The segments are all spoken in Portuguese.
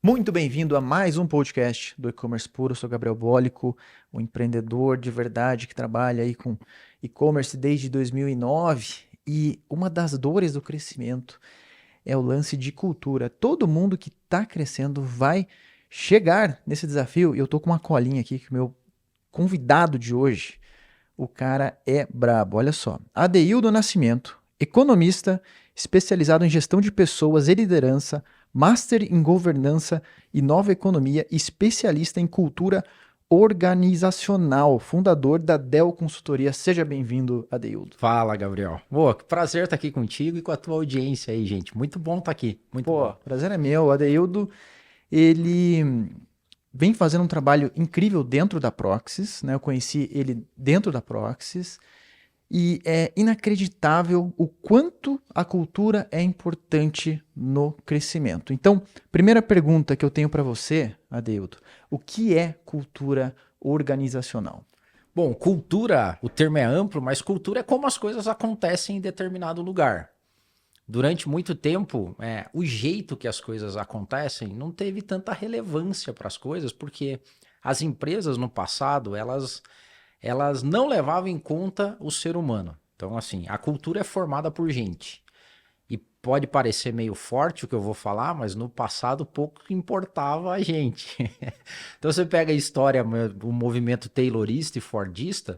Muito bem-vindo a mais um podcast do E-Commerce Puro. Eu sou Gabriel Bólico, um empreendedor de verdade que trabalha aí com e-commerce desde 2009. E uma das dores do crescimento é o lance de cultura. Todo mundo que está crescendo vai chegar nesse desafio. E eu tô com uma colinha aqui que o meu convidado de hoje, o cara é brabo. Olha só, Adeildo Nascimento, economista, especializado em gestão de pessoas e liderança, Master em Governança e Nova Economia, especialista em cultura organizacional, fundador da Dell Consultoria. Seja bem-vindo, Adeildo. Fala, Gabriel. Boa, que prazer estar aqui contigo e com a tua audiência aí, gente. Muito bom estar aqui, muito Pô, bom. prazer é meu. O Adeildo, ele vem fazendo um trabalho incrível dentro da Proxys, né? Eu conheci ele dentro da Proxys. E é inacreditável o quanto a cultura é importante no crescimento. Então, primeira pergunta que eu tenho para você, Adeildo, o que é cultura organizacional? Bom, cultura, o termo é amplo, mas cultura é como as coisas acontecem em determinado lugar. Durante muito tempo, o jeito que as coisas acontecem não teve tanta relevância para as coisas, porque as empresas no passado, elas não levavam em conta o ser humano. Então, assim, a cultura é formada por gente. E pode parecer meio forte o que eu vou falar, mas no passado pouco importava a gente. Então você pega a história, o movimento taylorista e fordista,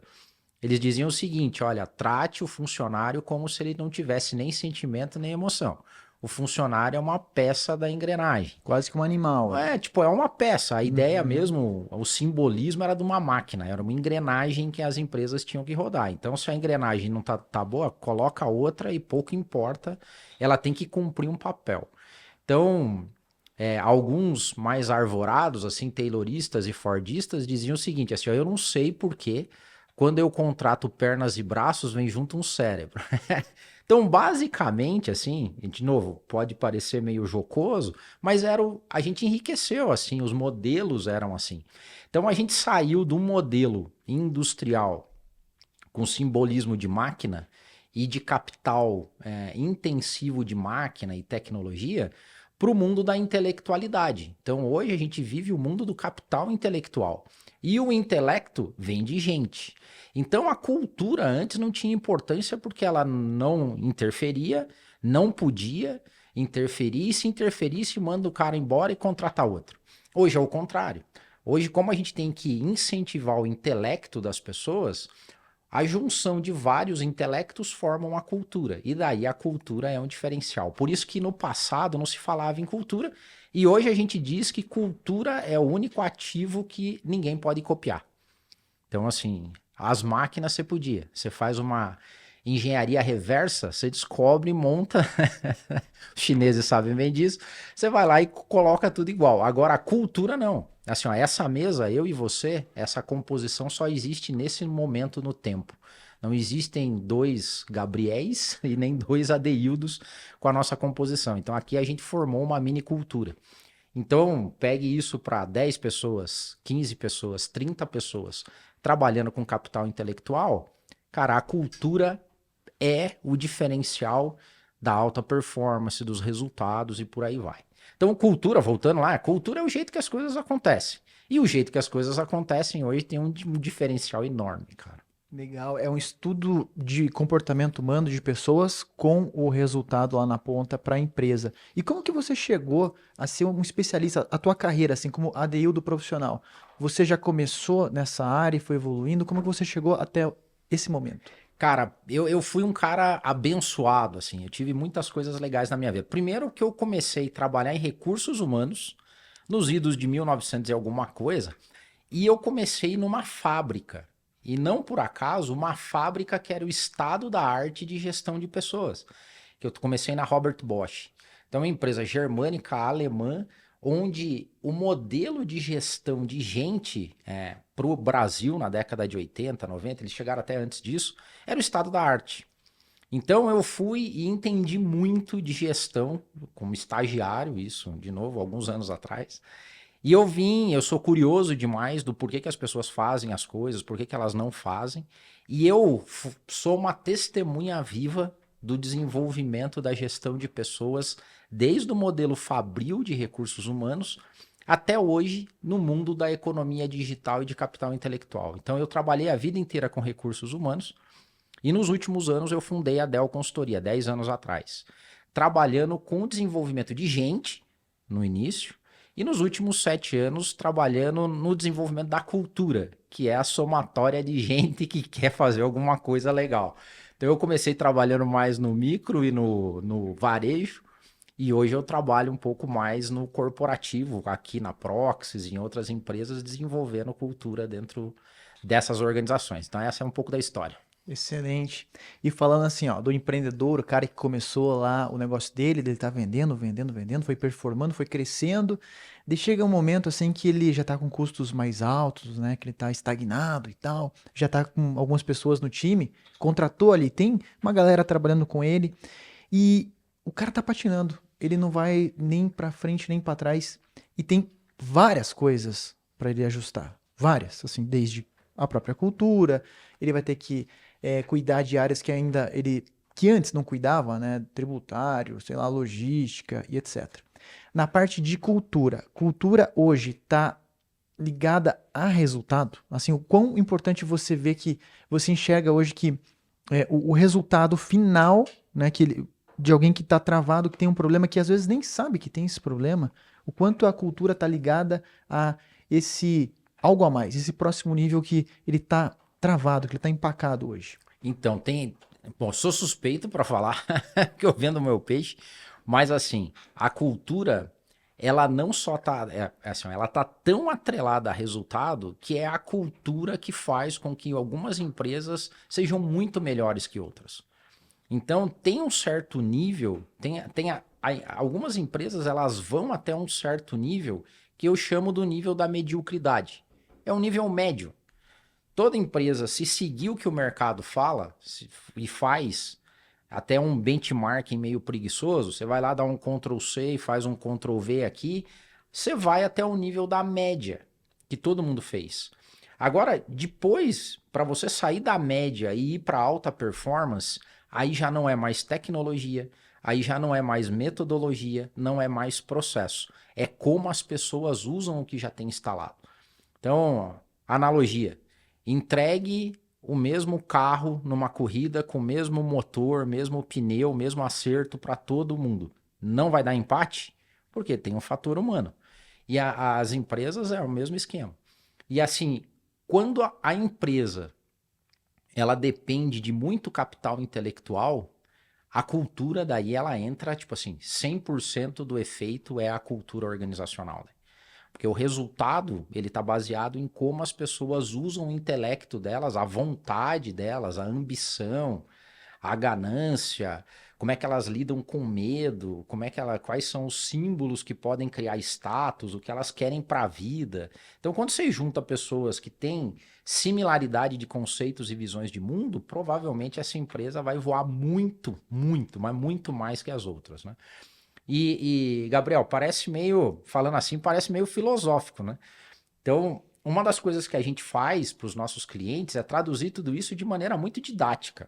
eles diziam o seguinte: olha, trate o funcionário como se ele não tivesse nem sentimento nem emoção. O funcionário é uma peça da engrenagem. Quase que um animal ali. É uma peça. A ideia Uhum. mesmo, o simbolismo era de uma máquina, era uma engrenagem que as empresas tinham que rodar. Então, se a engrenagem não tá boa, coloca outra e pouco importa, ela tem que cumprir um papel. Então, alguns mais arvorados, assim, tayloristas e fordistas, diziam o seguinte, assim, ó, eu não sei por que quando eu contrato pernas e braços, vem junto um cérebro. Então, basicamente, assim, de novo, pode parecer meio jocoso, mas a gente enriqueceu, assim, os modelos eram assim. Então, a gente saiu de um modelo industrial com simbolismo de máquina e de capital intensivo de máquina e tecnologia para o mundo da intelectualidade. Então, hoje a gente vive o mundo do capital intelectual. E o intelecto vem de gente. Então, a cultura antes não tinha importância porque ela não interferia, não podia interferir, e se interferisse, manda o cara embora e contrata outro. Hoje é o contrário. Hoje, como a gente tem que incentivar o intelecto das pessoas, a junção de vários intelectos formam a cultura, e daí a cultura é um diferencial. Por isso que no passado não se falava em cultura, e hoje a gente diz que cultura é o único ativo que ninguém pode copiar. Então, assim, as máquinas você podia. Você faz uma engenharia reversa, você descobre e monta. Os chineses sabem bem disso. Você vai lá e coloca tudo igual. Agora, a cultura não. Assim, ó, essa mesa, eu e você, essa composição só existe nesse momento no tempo. Não existem dois Gabriéis e nem dois Adeildos com a nossa composição. Então, aqui a gente formou uma mini cultura. Então, pegue isso para 10 pessoas, 15 pessoas, 30 pessoas trabalhando com capital intelectual. Cara, a cultura é o diferencial da alta performance, dos resultados e por aí vai. Então, cultura, voltando lá, cultura é o jeito que as coisas acontecem. E o jeito que as coisas acontecem hoje tem um diferencial enorme, cara. Legal, é um estudo de comportamento humano de pessoas com o resultado lá na ponta para a empresa. E como que você chegou a ser um especialista, a tua carreira, assim como ADI do profissional? Você já começou nessa área e foi evoluindo? Como que você chegou até esse momento? Cara, eu fui um cara abençoado, assim. Eu tive muitas coisas legais na minha vida. Primeiro que eu comecei a trabalhar em recursos humanos nos idos de 1900 e alguma coisa, e eu comecei numa fábrica. E não por acaso, uma fábrica que era o estado da arte de gestão de pessoas. Que eu comecei na Robert Bosch. Então, é uma empresa germânica, alemã, onde o modelo de gestão de gente para o Brasil na década de 80, 90, eles chegaram até antes disso, era o estado da arte. Então eu fui e entendi muito de gestão como estagiário, isso, de novo, alguns anos atrás. E eu sou curioso demais do porquê que as pessoas fazem as coisas, porquê que elas não fazem. E eu sou uma testemunha viva do desenvolvimento da gestão de pessoas, desde o modelo fabril de recursos humanos até hoje no mundo da economia digital e de capital intelectual. Então eu trabalhei a vida inteira com recursos humanos e nos últimos anos eu fundei a Dell Consultoria, 10 anos atrás, trabalhando com o desenvolvimento de gente no início e nos últimos 7 anos trabalhando no desenvolvimento da cultura, que é a somatória de gente que quer fazer alguma coisa legal. Então eu comecei trabalhando mais no micro e no varejo, e hoje eu trabalho um pouco mais no corporativo, aqui na Proxys e em outras empresas, desenvolvendo cultura dentro dessas organizações. Então essa é um pouco da história. Excelente. E falando assim, ó, do empreendedor, o cara que começou lá o negócio dele tá vendendo, foi performando, foi crescendo. Daí chega um momento assim que ele já tá com custos mais altos, né? Que ele tá estagnado e tal. Já tá com algumas pessoas no time, contratou ali, tem uma galera trabalhando com ele e o cara tá patinando. Ele não vai nem pra frente nem pra trás e tem várias coisas pra ele ajustar. Várias, assim, desde a própria cultura, ele vai ter que cuidar de áreas que ainda que antes não cuidava, né? Tributário, sei lá, logística e etc. Na parte de cultura, cultura hoje está ligada a resultado. Assim, o quão importante você vê que você enxerga hoje que o resultado final, né? De alguém que está travado, que tem um problema, que às vezes nem sabe que tem esse problema, o quanto a cultura está ligada a esse algo a mais, esse próximo nível que ele está travado, que ele está empacado hoje. Então, bom, sou suspeito para falar que eu vendo meu peixe, mas assim, a cultura, ela não só tá, assim, ela tá tão atrelada a resultado que é a cultura que faz com que algumas empresas sejam muito melhores que outras. Então, tem um certo nível, algumas empresas elas vão até um certo nível que eu chamo do nível da mediocridade. É um nível médio. Toda empresa, se seguir o que o mercado fala e faz, até um benchmarking meio preguiçoso, você vai lá dar um Ctrl+C e faz um Ctrl+V aqui, você vai até o nível da média, que todo mundo fez. Agora, depois, para você sair da média e ir para alta performance, aí já não é mais tecnologia, aí já não é mais metodologia, não é mais processo. É como as pessoas usam o que já tem instalado. Então, analogia. Entregue o mesmo carro numa corrida com o mesmo motor, mesmo pneu, mesmo acerto para todo mundo. Não vai dar empate? Porque tem um fator humano. E as empresas é o mesmo esquema. E assim, quando a empresa ela depende de muito capital intelectual, a cultura daí ela entra, tipo assim, 100% do efeito é a cultura organizacional. Porque o resultado, ele está baseado em como as pessoas usam o intelecto delas, a vontade delas, a ambição, a ganância, como é que elas lidam com medo, quais são os símbolos que podem criar status, o que elas querem para a vida. Então, quando você junta pessoas que têm similaridade de conceitos e visões de mundo, provavelmente essa empresa vai voar muito, muito, mas muito mais que as outras, né? Gabriel, falando assim, parece meio filosófico, né? Então, uma das coisas que a gente faz para os nossos clientes é traduzir tudo isso de maneira muito didática.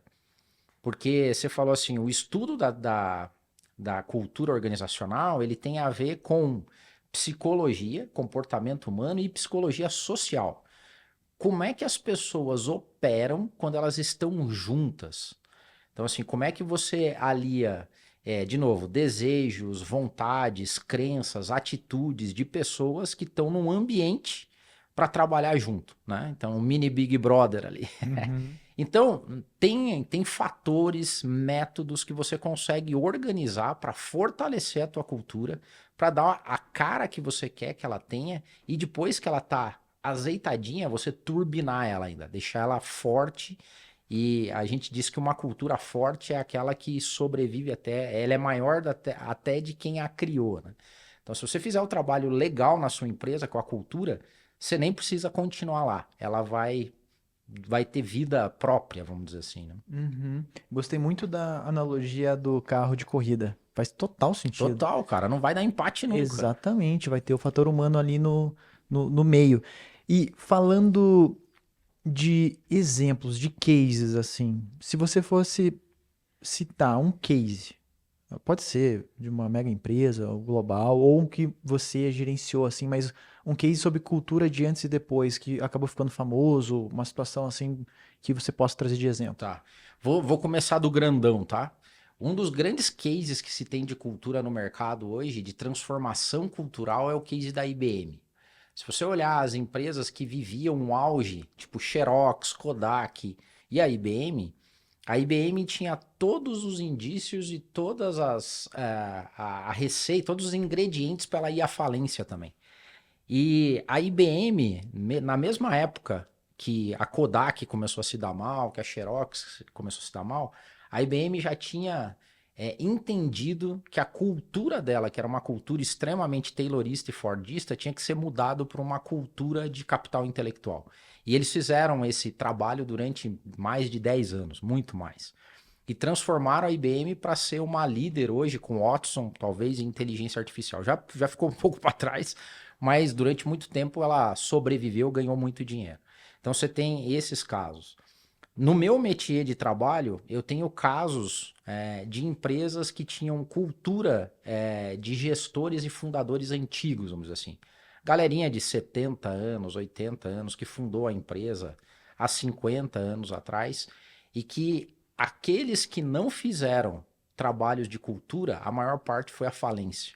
Porque você falou assim, o estudo da cultura organizacional, ele tem a ver com psicologia, comportamento humano e psicologia social. Como é que as pessoas operam quando elas estão juntas? Então, assim, como é que você alia, de novo, desejos, vontades, crenças, atitudes de pessoas que estão num ambiente para trabalhar junto, né? Então, um mini Big Brother ali. Uhum. Então, tem fatores, métodos que você consegue organizar para fortalecer a tua cultura, para dar a cara que você quer que ela tenha e depois que ela tá azeitadinha, você turbinar ela ainda, deixar ela forte. E a gente diz que uma cultura forte é aquela que sobrevive ela é maior até de quem a criou, né? Então, se você fizer o trabalho legal na sua empresa com a cultura, você nem precisa continuar lá. Ela vai ter vida própria, vamos dizer assim, né? Uhum. Gostei muito da analogia do carro de corrida. Faz total sentido. Total, cara, não vai dar empate nunca. Exatamente, vai ter o fator humano ali no meio. E falando de exemplos, de cases, assim, se você fosse citar um case, pode ser de uma mega empresa, ou global, ou um que você gerenciou assim, mas um case sobre cultura de antes e depois, que acabou ficando famoso, uma situação assim que você possa trazer de exemplo. Tá. Vou começar do grandão, tá? Um dos grandes cases que se tem de cultura no mercado hoje, de transformação cultural, é o case da IBM. Se você olhar as empresas que viviam um auge, tipo Xerox, Kodak e a IBM tinha todos os indícios e todas a receita, todos os ingredientes para ela ir à falência também. E a IBM, na mesma época que a Kodak começou a se dar mal, que a Xerox começou a se dar mal, a IBM já tinha entendido que a cultura dela, que era uma cultura extremamente taylorista e fordista, tinha que ser mudado para uma cultura de capital intelectual. E eles fizeram esse trabalho durante mais de 10 anos, muito mais. E transformaram a IBM para ser uma líder hoje com Watson, talvez, em inteligência artificial. Já ficou um pouco para trás, mas durante muito tempo ela sobreviveu, ganhou muito dinheiro. Então você tem esses casos. No meu métier de trabalho, eu tenho casos de empresas que tinham cultura de gestores e fundadores antigos, vamos dizer assim. Galerinha de 70 anos, 80 anos, que fundou a empresa há 50 anos atrás, e que aqueles que não fizeram trabalhos de cultura, a maior parte foi à falência.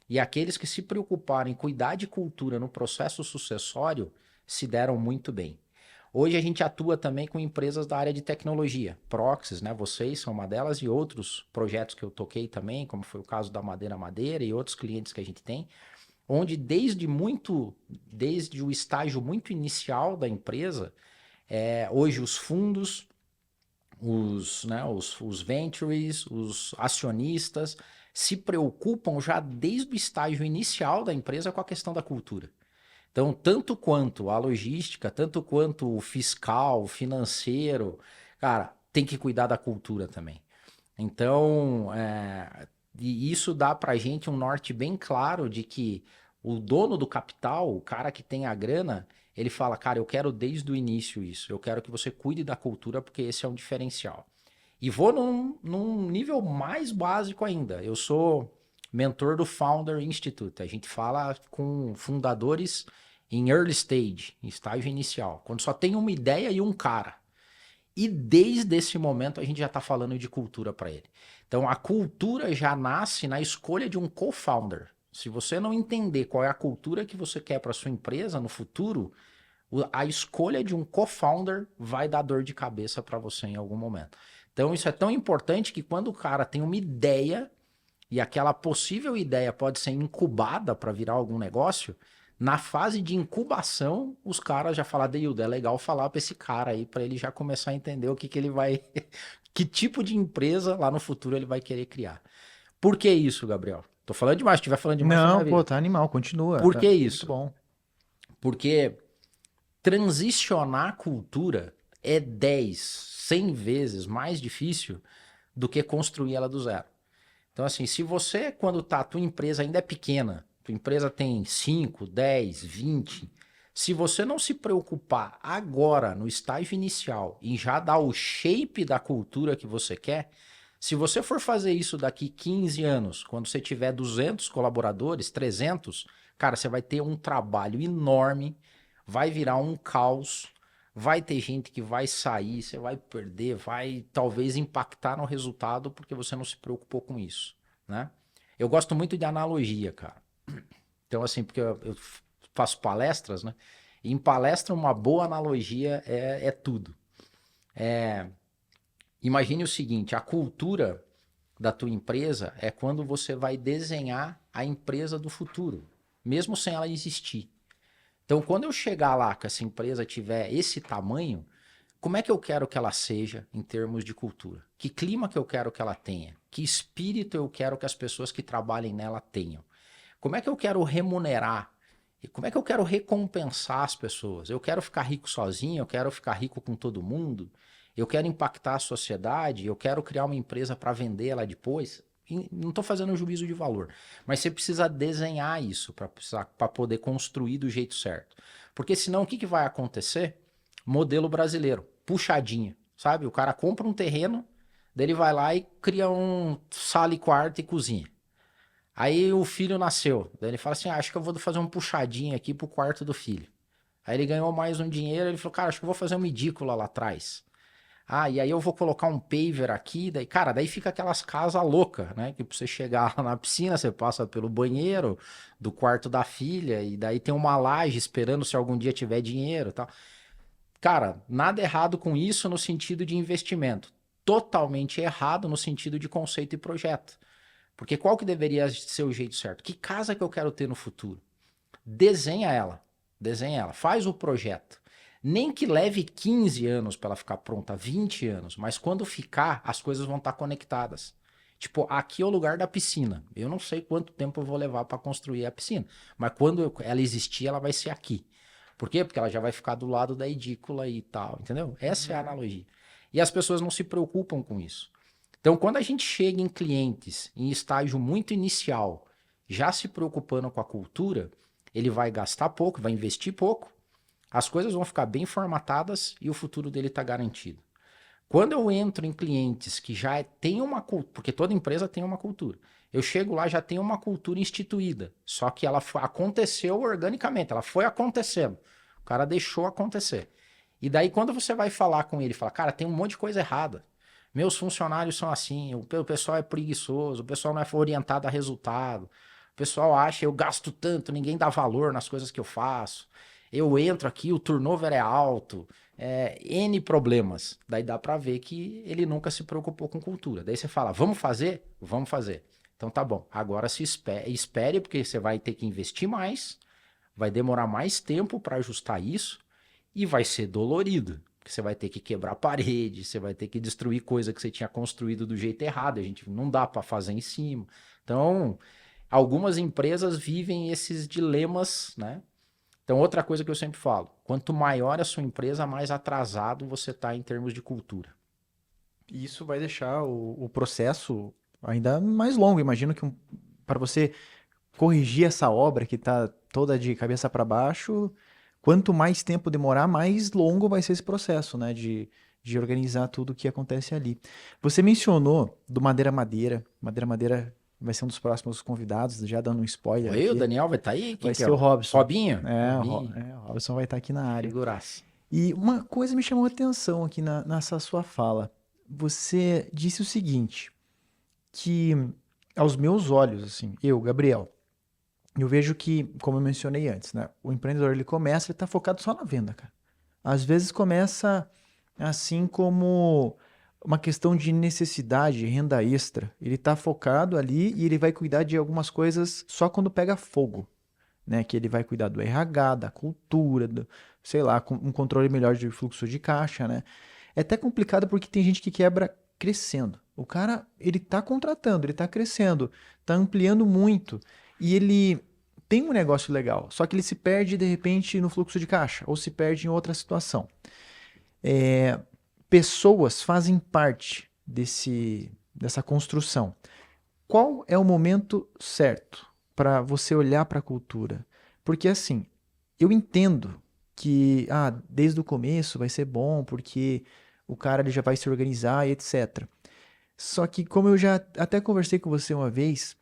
E aqueles que se preocuparam em cuidar de cultura no processo sucessório se deram muito bem. Hoje a gente atua também com empresas da área de tecnologia, Proxys, né? Vocês são uma delas, e outros projetos que eu toquei também, como foi o caso da Madeira Madeira e outros clientes que a gente tem, onde desde o estágio muito inicial da empresa, hoje os fundos, os ventures, os acionistas se preocupam já desde o estágio inicial da empresa com a questão da cultura. Então, tanto quanto a logística, tanto quanto o fiscal, o financeiro, cara, tem que cuidar da cultura também. Então, e isso dá para a gente um norte bem claro de que o dono do capital, o cara que tem a grana, ele fala, cara, eu quero desde o início isso, eu quero que você cuide da cultura porque esse é um diferencial. E vou num nível mais básico ainda. Eu sou mentor do Founder Institute. A gente fala com fundadores em early stage, em estágio inicial, quando só tem uma ideia e um cara. E desde esse momento a gente já está falando de cultura para ele. Então a cultura já nasce na escolha de um co-founder. Se você não entender qual é a cultura que você quer para sua empresa no futuro, a escolha de um co-founder vai dar dor de cabeça para você em algum momento. Então isso é tão importante que quando o cara tem uma ideia e aquela possível ideia pode ser incubada para virar algum negócio, na fase de incubação, os caras já falam, Deildo, é legal falar para esse cara aí, para ele já começar a entender o que ele vai, que tipo de empresa lá no futuro ele vai querer criar. Por que isso, Gabriel? Tô falando demais, se estiver falando demais, você me Não, pô, avisa. tá animal, continua. Por Tá que muito isso? bom. Porque transicionar cultura é 10, 100 vezes mais difícil do que construir ela do zero. Então, assim, se você, quando tua empresa ainda é pequena, tua empresa tem 5, 10, 20, se você não se preocupar agora, no estágio inicial, em já dar o shape da cultura que você quer, se você for fazer isso daqui 15 anos, quando você tiver 200 colaboradores, 300, cara, você vai ter um trabalho enorme, vai virar um caos, vai ter gente que vai sair, você vai perder, vai talvez impactar no resultado porque você não se preocupou com isso, né? Eu gosto muito de analogia, cara. Então, assim, porque eu faço palestras, né? E em palestra, uma boa analogia é tudo. Imagine o seguinte, a cultura da tua empresa é quando você vai desenhar a empresa do futuro, mesmo sem ela existir. Então, quando eu chegar lá que essa empresa tiver esse tamanho, como é que eu quero que ela seja em termos de cultura? Que clima que eu quero que ela tenha? Que espírito eu quero que as pessoas que trabalhem nela tenham? Como é que eu quero remunerar? E como é que eu quero recompensar as pessoas? Eu quero ficar rico sozinho? Eu quero ficar rico com todo mundo? Eu quero impactar a sociedade? Eu quero criar uma empresa para vender ela depois? E não estou fazendo um juízo de valor, mas você precisa desenhar isso para poder construir do jeito certo. Porque senão o que vai acontecer? Modelo brasileiro, puxadinha, sabe? O cara compra um terreno, Daí ele vai lá e cria um sala e quarto e cozinha. Aí o filho nasceu. Daí ele fala assim: acho que eu vou fazer um puxadinho aqui pro quarto do filho. Aí ele ganhou mais um dinheiro. Ele falou: cara, acho que eu vou fazer uma edícula lá atrás. Ah, e aí eu vou colocar um paver aqui. Daí, cara, daí fica aquelas casas loucas, né? Que pra você chegar lá na piscina, você passa pelo banheiro do quarto da filha. E daí tem uma laje esperando se algum dia tiver dinheiro e tal. Cara, nada errado com isso no sentido de investimento. Totalmente errado no sentido de conceito e projeto. Porque qual que deveria ser o jeito certo? Que casa que eu quero ter no futuro? Desenha ela. Desenha ela. Faz o projeto. Nem que leve 15 anos para ela ficar pronta, 20 anos. Mas quando ficar, as coisas vão estar conectadas. Tipo, aqui é o lugar da piscina. Eu não sei quanto tempo eu vou levar para construir a piscina. Mas quando ela existir, ela vai ser aqui. Por quê? Porque ela já vai ficar do lado da edícula e tal, entendeu? Essa é a analogia. E as pessoas não se preocupam com isso. Então, quando a gente chega em clientes em estágio muito inicial, já se preocupando com a cultura, ele vai gastar pouco, vai investir pouco, as coisas vão ficar bem formatadas e o futuro dele está garantido. Quando eu entro em clientes que já tem uma cultura, porque toda empresa tem uma cultura, eu chego lá já tem uma cultura instituída, só que ela aconteceu organicamente, ela foi acontecendo, o cara deixou acontecer. E daí quando você vai falar com ele, fala, cara, tem um monte de coisa errada. Meus funcionários são assim, o pessoal é preguiçoso, o pessoal não é orientado a resultado, o pessoal acha eu gasto tanto, ninguém dá valor nas coisas que eu faço. Eu entro aqui, o turnover é alto, N problemas. Daí dá pra ver que ele nunca se preocupou com cultura. Daí você fala, vamos fazer? Vamos fazer. Então tá bom, agora se espere, porque você vai ter que investir mais, vai demorar mais tempo para ajustar isso e vai ser dolorido. Porque você vai ter que quebrar a parede, você vai ter que destruir coisa que você tinha construído do jeito errado, a gente não dá para fazer em cima. Então, algumas empresas vivem esses dilemas, né? Então, outra coisa que eu sempre falo, quanto maior a sua empresa, mais atrasado você está em termos de cultura. Isso vai deixar o processo ainda mais longo. Imagino que para você corrigir essa obra que está toda de cabeça para baixo, quanto mais tempo demorar, mais longo vai ser esse processo, né? De organizar tudo o que acontece ali. Você mencionou do Madeira Madeira. Madeira Madeira vai ser um dos próximos convidados, já dando um spoiler Oi, o aqui. Daniel vai estar aí? Quem Vai que é? ser o Robson. Robinho? É, Robinho. o Robson vai estar aqui na área. Figuraça. E uma coisa me chamou a atenção aqui nessa sua fala. Você disse o seguinte, que aos meus olhos, assim, eu, Gabriel, eu vejo que, como eu mencionei antes, né? O empreendedor, ele começa, ele tá focado só na venda, cara. Às vezes começa assim como uma questão de necessidade, renda extra. Ele tá focado ali e ele vai cuidar de algumas coisas só quando pega fogo, né? Que ele vai cuidar do RH, da cultura, sei lá, com um controle melhor de fluxo de caixa, né? É até complicado porque tem gente que quebra crescendo. O cara, ele tá contratando, ele tá crescendo, tá ampliando muito e ele tem um negócio legal, só que ele se perde de repente no fluxo de caixa ou se perde em outra situação. Pessoas fazem parte dessa construção. Qual é o momento certo para você olhar para a cultura? Porque assim, eu entendo que desde o começo vai ser bom, porque o cara ele já vai se organizar e etc. Só que como eu já até conversei com você uma vez,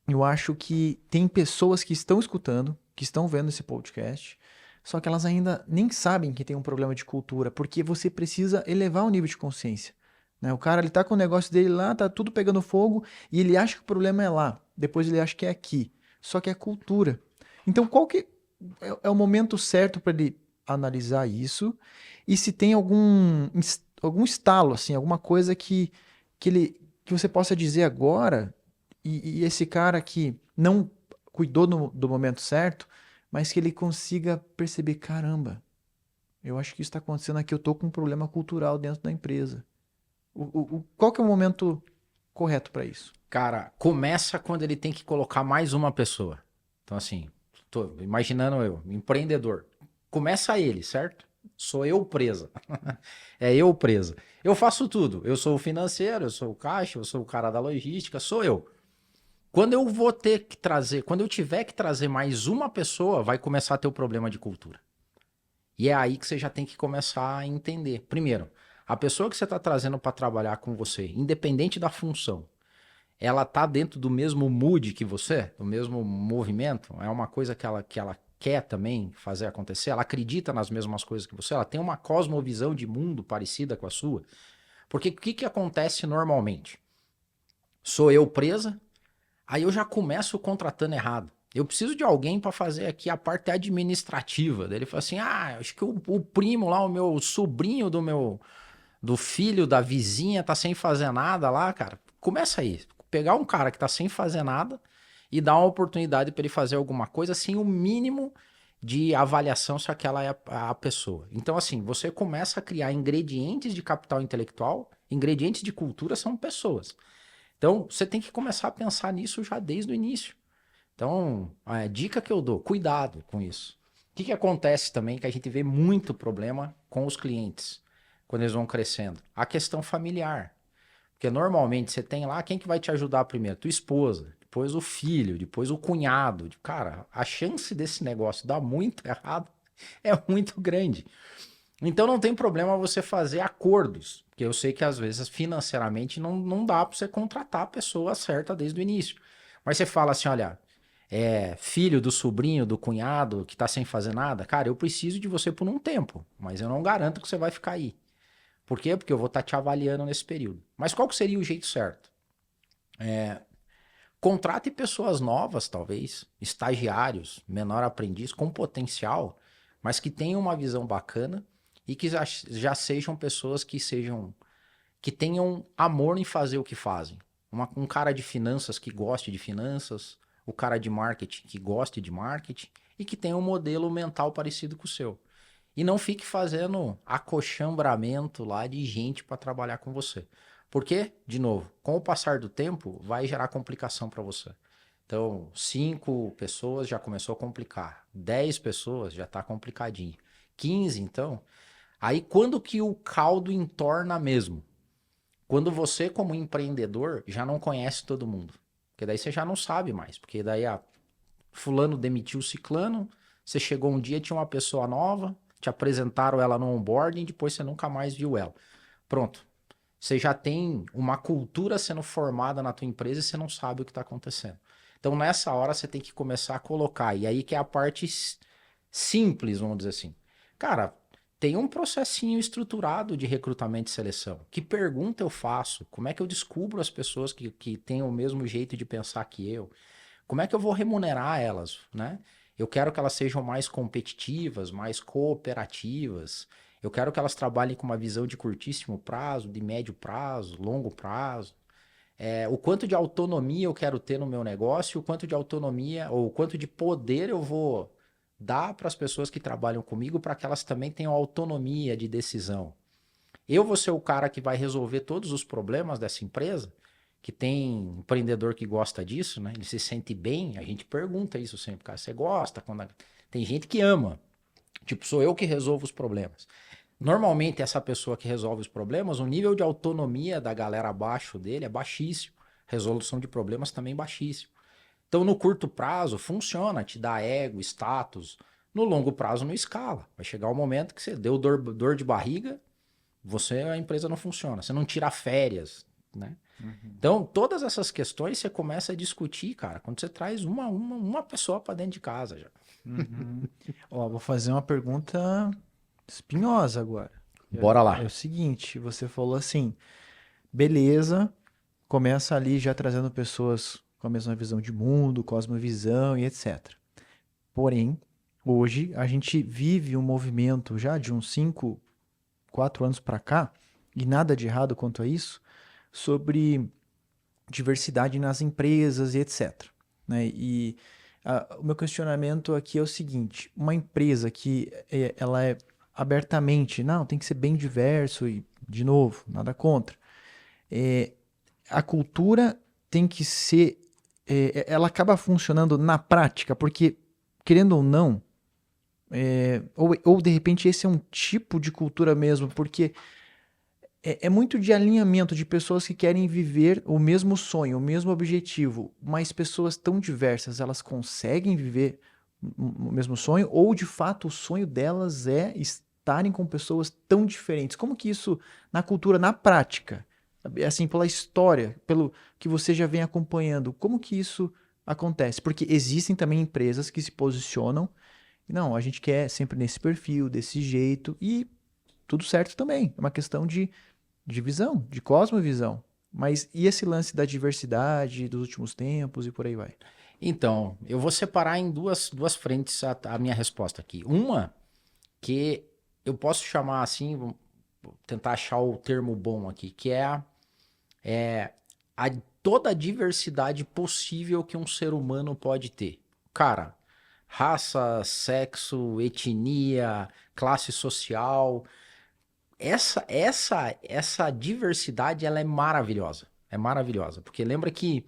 eu acho que tem pessoas que estão escutando, que estão vendo esse podcast, só que elas ainda nem sabem que tem um problema de cultura, porque você precisa elevar o nível de consciência, né? O cara ele tá com o negócio dele lá, tá tudo pegando fogo e ele acha que o problema é lá, depois ele acha que é aqui, só que é cultura. Então qual que é o momento certo para ele analisar isso e se tem algum estalo assim, alguma coisa que você possa dizer agora e esse cara que não cuidou do momento certo, mas que ele consiga perceber, caramba, eu acho que isso está acontecendo aqui, eu tô com um problema cultural dentro da empresa. Qual que é o momento correto para isso? Cara, começa quando ele tem que colocar mais uma pessoa. Então, assim, tô imaginando eu, empreendedor. Começa ele, certo? Sou eu presa. É eu presa. Eu faço tudo. Eu sou o financeiro, eu sou o caixa, eu sou o cara da logística, sou eu. Quando eu vou ter que trazer, quando eu tiver que trazer mais uma pessoa, vai começar a ter o problema de cultura. E é aí que você já tem que começar a entender. Primeiro, A pessoa que você está trazendo para trabalhar com você, independente da função, ela tá dentro do mesmo mood que você, do mesmo movimento, é uma coisa que ela quer também fazer acontecer, ela acredita nas mesmas coisas que você, ela tem uma cosmovisão de mundo parecida com a sua. Porque o que acontece normalmente? Sou eu presa, aí eu já começo contratando errado. Eu preciso de alguém para fazer aqui a parte administrativa. Daí ele fala assim: ah, acho que o primo lá, o meu sobrinho do filho da vizinha tá sem fazer nada lá, cara. Começa aí. Pegar um cara que tá sem fazer nada e dar uma oportunidade para ele fazer alguma coisa sem o mínimo de avaliação se aquela é a pessoa. Então, assim, você começa a criar ingredientes de capital intelectual, ingredientes de cultura são pessoas. Então, você tem que começar a pensar nisso já desde o início. Então, a dica que eu dou, cuidado com isso. O que acontece também que a gente vê muito problema com os clientes quando eles vão crescendo? A questão familiar. Porque normalmente você tem lá quem que vai te ajudar primeiro? Tua esposa, depois o filho, depois o cunhado. Cara, a chance desse negócio dar muito errado é muito grande. Então não tem problema você fazer acordos, porque eu sei que às vezes financeiramente não dá para você contratar a pessoa certa desde o início. Mas você fala assim, olha, filho do sobrinho, do cunhado que tá sem fazer nada, cara, eu preciso de você por um tempo, mas eu não garanto que você vai ficar aí. Por quê? Porque eu vou estar te avaliando nesse período. Mas qual que seria o jeito certo? Contrate pessoas novas, talvez, estagiários, menor aprendiz, com potencial, mas que tenham uma visão bacana e que já sejam pessoas que tenham amor em fazer o que fazem. Um cara de finanças que goste de finanças, o cara de marketing que goste de marketing e que tenha um modelo mental parecido com o seu. E não fique fazendo acochambramento lá de gente para trabalhar com você. Porque, de novo, com o passar do tempo, vai gerar complicação para você. Então, 5 pessoas já começou a complicar. 10 pessoas já está complicadinho. 15, então. Aí, quando que o caldo entorna mesmo? Quando você, como empreendedor, já não conhece todo mundo. Porque daí você já não sabe mais. Porque daí, fulano demitiu o ciclano, você chegou um dia, tinha uma pessoa nova, te apresentaram ela no onboarding, depois você nunca mais viu ela. Pronto. Você já tem uma cultura sendo formada na tua empresa e você não sabe o que está acontecendo. Então, nessa hora, você tem que começar a colocar. E aí que é a parte simples, vamos dizer assim. Cara, tem um processinho estruturado de recrutamento e seleção. Que pergunta eu faço? Como é que eu descubro as pessoas que têm o mesmo jeito de pensar que eu? Como é que eu vou remunerar elas, né? Eu quero que elas sejam mais competitivas, mais cooperativas. Eu quero que elas trabalhem com uma visão de curtíssimo prazo, de médio prazo, longo prazo. O quanto de autonomia eu quero ter no meu negócio, o quanto de autonomia ou o quanto de poder eu vou dar para as pessoas que trabalham comigo para que elas também tenham autonomia de decisão. Eu vou ser o cara que vai resolver todos os problemas dessa empresa, que tem empreendedor que gosta disso, né? Ele se sente bem, a gente pergunta isso sempre, cara, você gosta? Tem gente que ama. Tipo, sou eu que resolvo os problemas. Normalmente, essa pessoa que resolve os problemas, o nível de autonomia da galera abaixo dele é baixíssimo. Resolução de problemas também baixíssimo. Então, no curto prazo, funciona, te dá ego, status. No longo prazo, não escala. Vai chegar o momento que você deu dor de barriga, a empresa não funciona. Você não tira férias, né? Então, todas essas questões você começa a discutir, cara, quando você traz uma pessoa para dentro de casa já. Ó, vou fazer uma pergunta espinhosa agora. Bora lá. É o seguinte, você falou assim, beleza, começa ali já trazendo pessoas com a mesma visão de mundo, cosmovisão e etc. Porém, hoje a gente vive um movimento já de uns 5, 4 anos para cá, e nada de errado quanto a isso, sobre diversidade nas empresas e etc. Né? E o meu questionamento aqui é o seguinte, uma empresa que ela é abertamente, não, tem que ser bem diverso e, de novo, nada contra. A cultura tem que ser, ela acaba funcionando na prática, porque, querendo ou não, ou de repente esse é um tipo de cultura mesmo, porque é muito de alinhamento de pessoas que querem viver o mesmo sonho, o mesmo objetivo, mas pessoas tão diversas, elas conseguem viver o mesmo sonho, ou de fato o sonho delas é estarem com pessoas tão diferentes? Como que isso, na cultura, na prática, sabe, assim, pela história, pelo que você já vem acompanhando, como que isso acontece? Porque existem também empresas que se posicionam, e não, a gente quer sempre nesse perfil, desse jeito, e tudo certo também. É uma questão de visão, de cosmovisão. Mas e esse lance da diversidade dos últimos tempos e por aí vai? Então, eu vou separar em duas frentes a minha resposta aqui. Uma, que eu posso chamar assim, vou tentar achar o termo bom aqui, que é a, toda a diversidade possível que um ser humano pode ter. Cara, raça, sexo, etnia, classe social, essa diversidade ela é maravilhosa. É maravilhosa, porque lembra que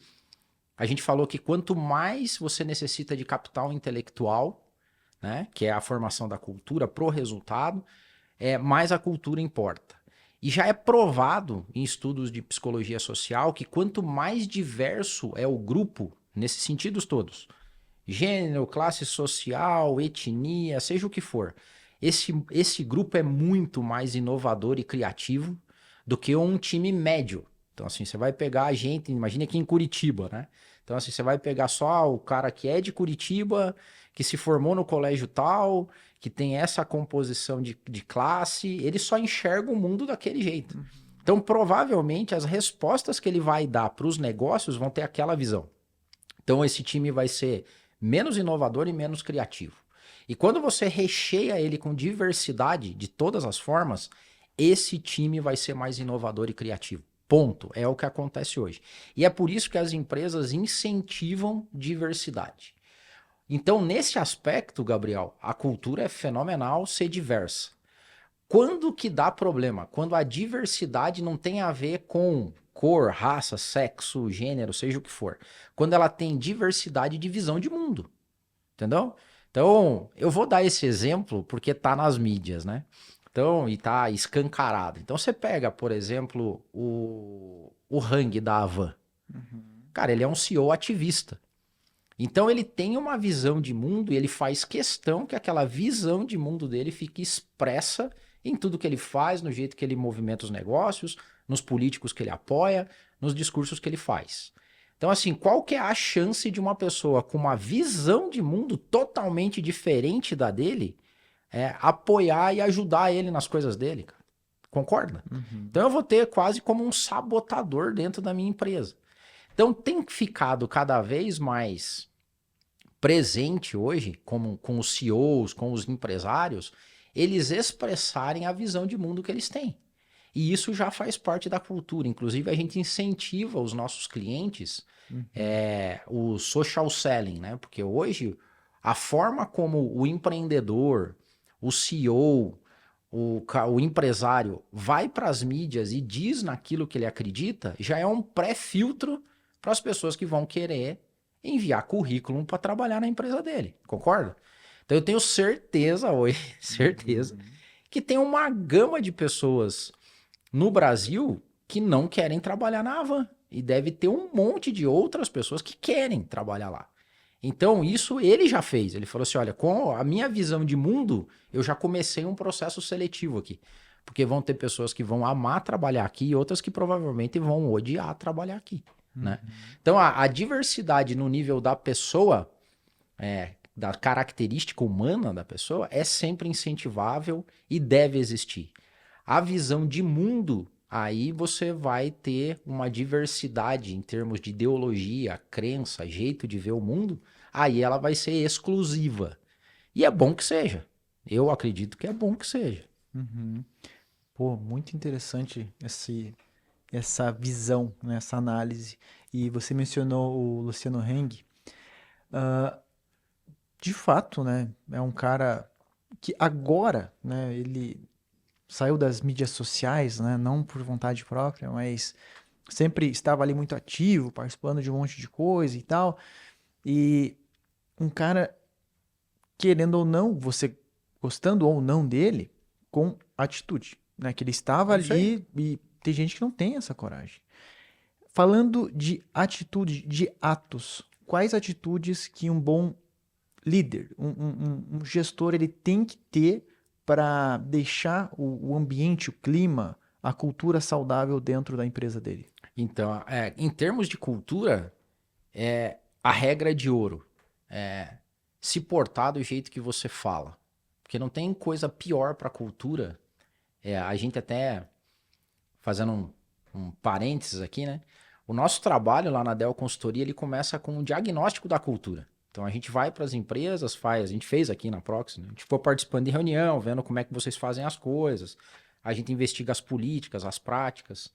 a gente falou que quanto mais você necessita de capital intelectual, né, que é a formação da cultura pro resultado, mais a cultura importa. E já é provado em estudos de psicologia social que quanto mais diverso é o grupo, nesses sentidos todos, gênero, classe social, etnia, seja o que for, esse grupo é muito mais inovador e criativo do que um time médio. Então, assim, você vai pegar a gente, imagina aqui em Curitiba, né? Então, assim, você vai pegar só o cara que é de Curitiba, que se formou no colégio tal, que tem essa composição de classe, ele só enxerga o mundo daquele jeito. Então, provavelmente, as respostas que ele vai dar para os negócios vão ter aquela visão. Então, esse time vai ser menos inovador e menos criativo. E quando você recheia ele com diversidade de todas as formas, esse time vai ser mais inovador e criativo. Ponto. É o que acontece hoje. E é por isso que as empresas incentivam diversidade. Então, nesse aspecto, Gabriel, a cultura é fenomenal ser diversa. Quando que dá problema? Quando a diversidade não tem a ver com cor, raça, sexo, gênero, seja o que for. Quando ela tem diversidade de visão de mundo. Entendeu? Então, eu vou dar esse exemplo porque tá nas mídias, né? Então, e tá escancarado. Então, você pega, por exemplo, o Hang da Havan. Cara, ele é um CEO ativista. Então, ele tem uma visão de mundo e ele faz questão que aquela visão de mundo dele fique expressa em tudo que ele faz, no jeito que ele movimenta os negócios, nos políticos que ele apoia, nos discursos que ele faz. Então, assim, qual que é a chance de uma pessoa com uma visão de mundo totalmente diferente da dele apoiar e ajudar ele nas coisas dele, cara? Concorda? Então, eu vou ter quase como um sabotador dentro da minha empresa. Então, tem ficado cada vez mais presente hoje, como com os CEOs, com os empresários, eles expressarem a visão de mundo que eles têm. E isso já faz parte da cultura. Inclusive, a gente incentiva os nossos clientes o social selling, né? Porque hoje a forma como o empreendedor, o CEO, o empresário vai para as mídias e diz naquilo que ele acredita, já é um pré-filtro para as pessoas que vão querer enviar currículo para trabalhar na empresa dele. Concorda? Então eu tenho certeza hoje, certeza, que tem uma gama de pessoas no Brasil que não querem trabalhar na Havan. E deve ter um monte de outras pessoas que querem trabalhar lá. Então, isso ele já fez. Ele falou assim: olha, com a minha visão de mundo, eu já comecei um processo seletivo aqui. Porque vão ter pessoas que vão amar trabalhar aqui e outras que provavelmente vão odiar trabalhar aqui. Né? Então, a diversidade no nível da pessoa, da característica humana da pessoa, é sempre incentivável e deve existir. A visão de mundo, aí você vai ter uma diversidade em termos de ideologia, crença, jeito de ver o mundo, aí ela vai ser exclusiva. E é bom que seja. Eu acredito que é bom que seja. Pô, muito interessante essa visão, né, essa análise. E você mencionou o Luciano Heng. De fato, né, é um cara que agora, né, ele saiu das mídias sociais, né, não por vontade própria, mas sempre estava ali muito ativo, participando de um monte de coisa e tal. E um cara, querendo ou não, você gostando ou não dele, com atitude, né, que ele estava É isso aí. ali e tem gente que não tem essa coragem. Falando de atitude, de atos, quais atitudes que um bom líder, um gestor, ele tem que ter para deixar o ambiente, o clima, a cultura saudável dentro da empresa dele? Então, em termos de cultura, a regra é de ouro. Se portar do jeito que você fala. Porque não tem coisa pior para a cultura. A gente até, fazendo um parênteses aqui, né? O nosso trabalho lá na Dell Consultoria, ele começa com um diagnóstico da cultura. Então a gente vai para as empresas, a gente fez aqui na Proxy, né? A gente foi participando de reunião, vendo como é que vocês fazem as coisas. A gente investiga as políticas, as práticas.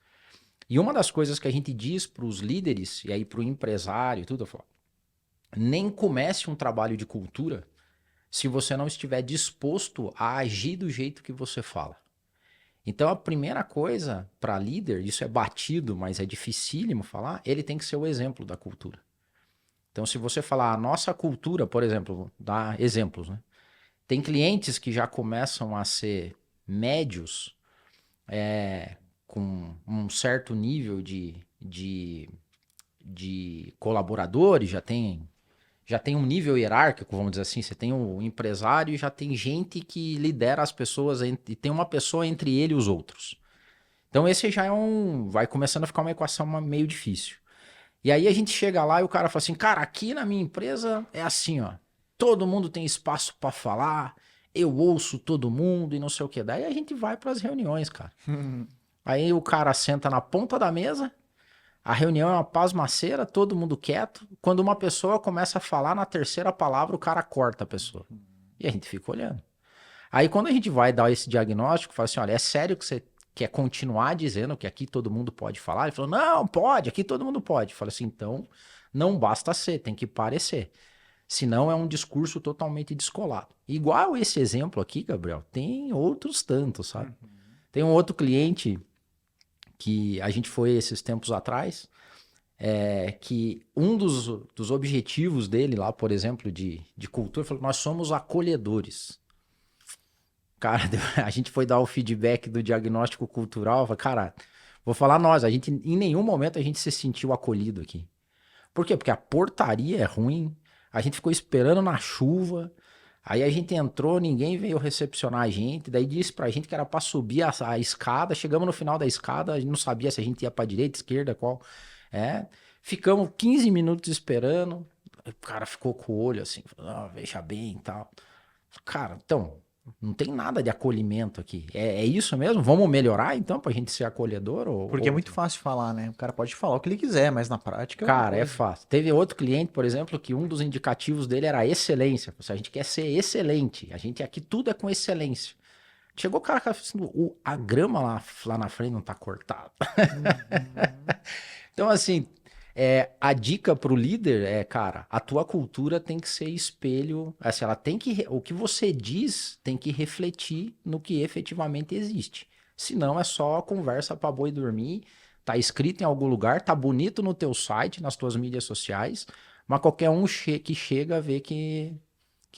E uma das coisas que a gente diz para os líderes, e aí para o empresário e tudo, eu falo, nem comece um trabalho de cultura se você não estiver disposto a agir do jeito que você fala. Então a primeira coisa para líder, isso é batido, mas é dificílimo falar, ele tem que ser o exemplo da cultura. Então se você falar a nossa cultura, por exemplo, vou dar exemplos, né? Tem clientes que já começam a ser médios, com um certo nível de colaboradores, já tem um nível hierárquico, vamos dizer assim. Você tem o empresário e já tem gente que lidera as pessoas e tem uma pessoa entre ele e os outros. Então esse já vai começando a ficar uma equação meio difícil. E aí a gente chega lá e o cara fala assim, cara, aqui na minha empresa é assim, ó, todo mundo tem espaço para falar, eu ouço todo mundo e não sei o que. Daí a gente vai para as reuniões, cara. Aí o cara senta na ponta da mesa, a reunião é uma pasmaceira, todo mundo quieto. Quando uma pessoa começa a falar, na terceira palavra, o cara corta a pessoa. E a gente fica olhando. Aí quando a gente vai dar esse diagnóstico, fala assim, olha, é sério que você quer continuar dizendo que aqui todo mundo pode falar? Ele falou, não, pode, aqui todo mundo pode. Fala assim, então não basta ser, tem que parecer. Senão é um discurso totalmente descolado. Igual esse exemplo aqui, Gabriel, tem outros tantos, sabe? Tem um outro cliente que a gente foi esses tempos atrás, que um dos objetivos dele lá, por exemplo, de cultura, falou, nós somos acolhedores. Cara, a gente foi dar o feedback do diagnóstico cultural, falei, cara, vou falar nós, em nenhum momento a gente se sentiu acolhido aqui. Por quê? Porque a portaria é ruim, a gente ficou esperando na chuva, aí a gente entrou, ninguém veio recepcionar a gente, daí disse pra gente que era pra subir a escada, chegamos no final da escada, a gente não sabia se a gente ia pra direita, esquerda, qual. Ficamos 15 minutos esperando, o cara ficou com o olho assim, falou, veja bem e tal. Cara, então, não tem nada de acolhimento aqui. É isso mesmo? Vamos melhorar então pra gente ser acolhedor? Porque é muito fácil falar, né? O cara pode falar o que ele quiser, mas na prática é outra Cara, é coisa. fácil. Teve outro cliente, por exemplo, que um dos indicativos dele era excelência. A gente quer ser excelente. A gente aqui tudo é com excelência. Chegou o cara falou assim, a grama lá na frente não tá cortada. Então, assim, a dica pro líder cara, a tua cultura tem que ser espelho, assim, ela tem que, o que você diz tem que refletir no que efetivamente existe. Senão é só conversa pra boi dormir, tá escrito em algum lugar, tá bonito no teu site, nas tuas mídias sociais, mas qualquer um que chega vê que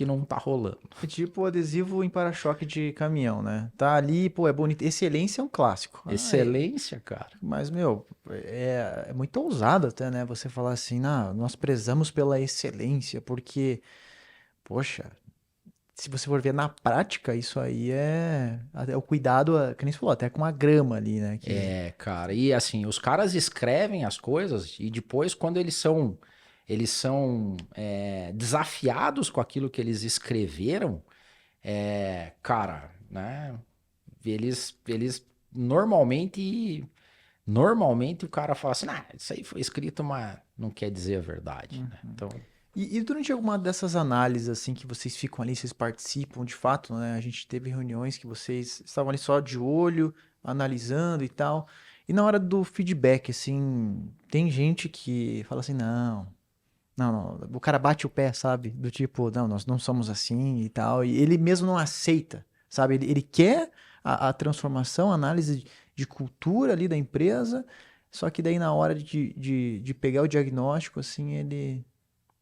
não tá rolando. É tipo o adesivo em para-choque de caminhão, né? Tá ali, pô, é bonito. Excelência é um clássico. Excelência, cara. Mas, meu, é muito ousado até, né? Você falar assim, nós prezamos pela excelência, porque, poxa, se você for ver na prática, isso aí é o cuidado, que nem você falou, até com a grama ali, né? Cara, e assim, os caras escrevem as coisas e depois, quando eles são desafiados com aquilo que eles escreveram, cara, né? Eles normalmente o cara fala assim, isso aí foi escrito, mas não quer dizer a verdade, né? Então, E durante alguma dessas análises, assim, que vocês ficam ali, vocês participam, de fato, né? A gente teve reuniões que vocês estavam ali só de olho, analisando e tal. E na hora do feedback, assim, tem gente que fala assim, não, o cara bate o pé, sabe? Do tipo, não, nós não somos assim e tal. E ele mesmo não aceita, sabe? Ele quer a transformação, a análise de cultura ali da empresa, só que daí na hora de pegar o diagnóstico, assim, ele...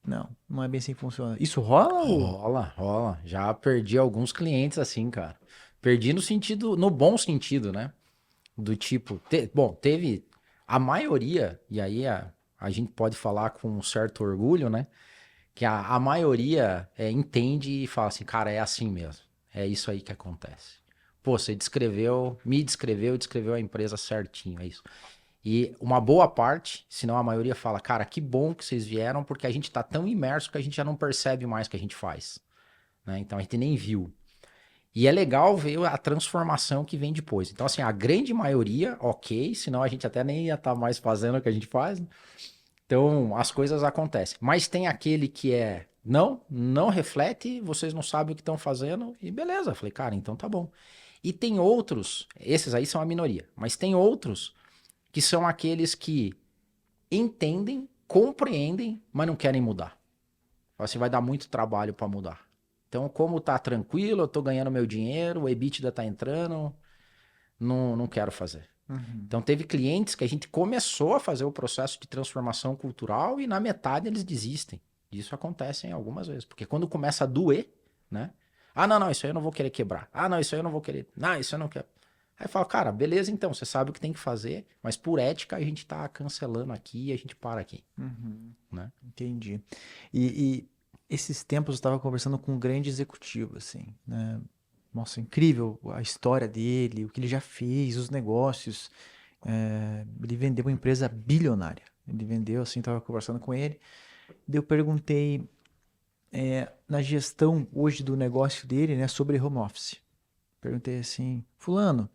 Não é bem assim que funciona. Isso rola ou... rola. Já perdi alguns clientes assim, cara. Perdi no bom sentido, né? Do tipo, teve a maioria, e aí a gente pode falar com um certo orgulho, né? Que a maioria entende e fala assim, cara, é assim mesmo. É isso aí que acontece. Pô, você descreveu a empresa certinho, é isso. E uma boa parte, se não a maioria, fala, cara, que bom que vocês vieram, porque a gente tá tão imerso que a gente já não percebe mais o que a gente faz, né? Então a gente nem viu. E é legal ver a transformação que vem depois. Então, assim, a grande maioria, ok, senão a gente até nem ia estar mais fazendo o que a gente faz, né? Então, as coisas acontecem. Mas tem aquele que é, não reflete, vocês não sabem o que estão fazendo, e beleza. Eu falei, cara, então tá bom. E tem outros, esses aí são a minoria, mas tem outros que são aqueles que entendem, compreendem, mas não querem mudar. Você vai dar muito trabalho para mudar. Então, como tá tranquilo, eu tô ganhando meu dinheiro, o EBITDA tá entrando, não quero fazer. Uhum. Então, teve clientes que a gente começou a fazer o processo de transformação cultural e na metade eles desistem. Isso acontece algumas vezes, porque quando começa a doer, né? Ah, não, isso aí eu não vou querer quebrar. Ah, não, isso aí eu não vou querer. Não, isso eu não quero. Aí fala, cara, beleza, então, você sabe o que tem que fazer, mas por ética a gente tá cancelando aqui e a gente para aqui, Uhum. né? Entendi. E esses tempos eu estava conversando com um grande executivo, assim, né? Nossa, incrível a história dele, o que ele já fez, os negócios. Ele vendeu uma empresa bilionária. Ele vendeu, assim, estava conversando com ele. Daí eu perguntei, na gestão hoje do negócio dele, né, sobre home office. Perguntei assim, fulano,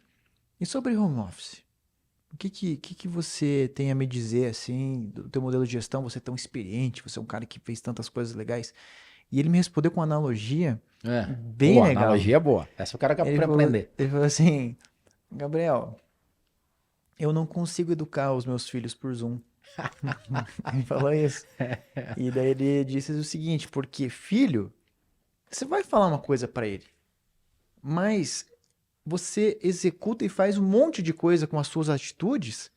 e sobre home office? O que você tem a me dizer, assim, do teu modelo de gestão? Você é tão experiente, você é um cara que fez tantas coisas legais. E ele me respondeu com uma analogia É. bem Boa, legal. analogia é boa. Essa eu quero Ele falou, aprender. ele falou assim, Gabriel, eu não consigo educar os meus filhos por Zoom. Ele falou isso. E daí ele disse o seguinte, porque filho, você vai falar uma coisa pra ele, mas você executa e faz um monte de coisa com as suas atitudes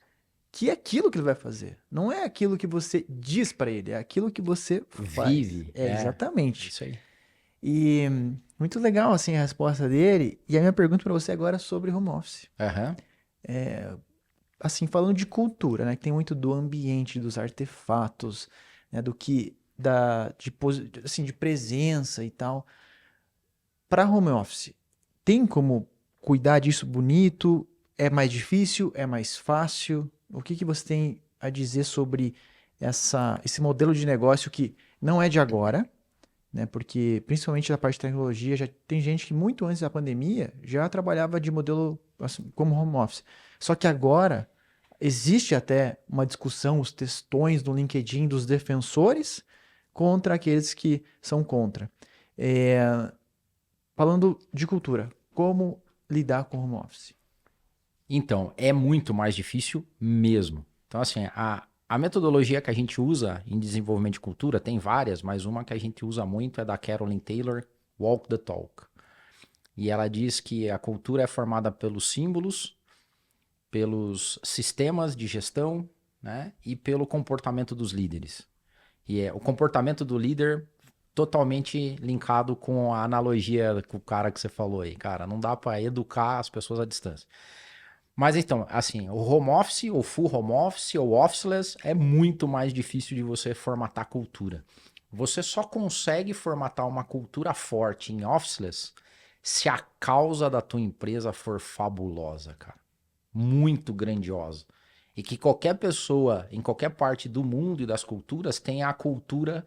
que é aquilo que ele vai fazer. Não é aquilo que você diz pra ele, é aquilo que você faz. Vive. É, É exatamente. isso aí. E muito legal, assim, a resposta dele. E a minha pergunta pra você agora é sobre home office. Aham. Assim, falando de cultura, né? Que tem muito do ambiente, dos artefatos, né? Do que, assim, de presença e tal. Para home office, tem como cuidar disso bonito? É mais difícil? É mais fácil? O que você tem a dizer sobre esse modelo de negócio que não é de agora, né? Porque principalmente na parte de tecnologia, já tem gente que muito antes da pandemia já trabalhava de modelo assim, como home office. Só que agora existe até uma discussão, os textões no LinkedIn dos defensores contra aqueles que são contra. É, falando de cultura, como lidar com home office? Então, é muito mais difícil mesmo. Então, assim, a metodologia que a gente usa em desenvolvimento de cultura tem várias, mas uma que a gente usa muito é da Carolyn Taylor, Walk the Talk. E ela diz que a cultura é formada pelos símbolos, pelos sistemas de gestão, né, e pelo comportamento dos líderes. E é o comportamento do líder totalmente linkado com a analogia com o cara que você falou aí, cara. Não dá para educar as pessoas à distância. Mas então, assim, o home office, ou full home office, ou officeless, é muito mais difícil de você formatar cultura. Você só consegue formatar uma cultura forte em officeless se a causa da tua empresa for fabulosa, cara. Muito grandiosa. E que qualquer pessoa, em qualquer parte do mundo e das culturas, tenha a cultura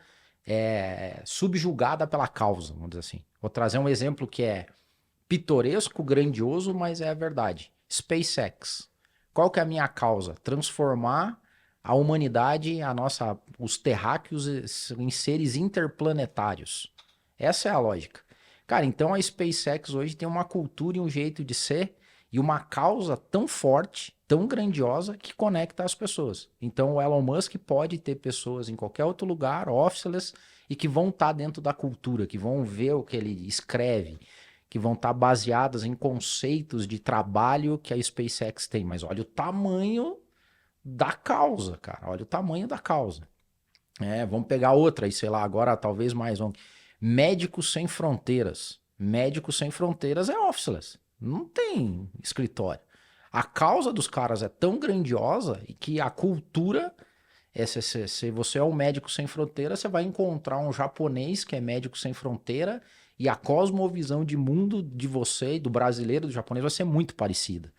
subjugada pela causa, vamos dizer assim. Vou trazer um exemplo que é pitoresco, grandioso, mas é a verdade. SpaceX. Qual que é a minha causa? Transformar a humanidade, os terráqueos em seres interplanetários. Essa é a lógica. Cara, então a SpaceX hoje tem uma cultura e um jeito de ser e uma causa tão forte, tão grandiosa, que conecta as pessoas. Então o Elon Musk pode ter pessoas em qualquer outro lugar, officeless, e que vão estar dentro da cultura, que vão ver o que ele escreve, que vão estar baseadas em conceitos de trabalho que a SpaceX tem. Mas olha o tamanho da causa, cara. Olha o tamanho da causa. Vamos pegar outra aí, sei lá, agora talvez mais um. Médicos Sem Fronteiras. Médicos Sem Fronteiras é officeless. Não tem escritório. A causa dos caras é tão grandiosa e que a cultura se você é um médico sem fronteira, você vai encontrar um japonês que é médico sem fronteira E a cosmovisão de mundo de você, do brasileiro, do japonês, vai ser muito parecida.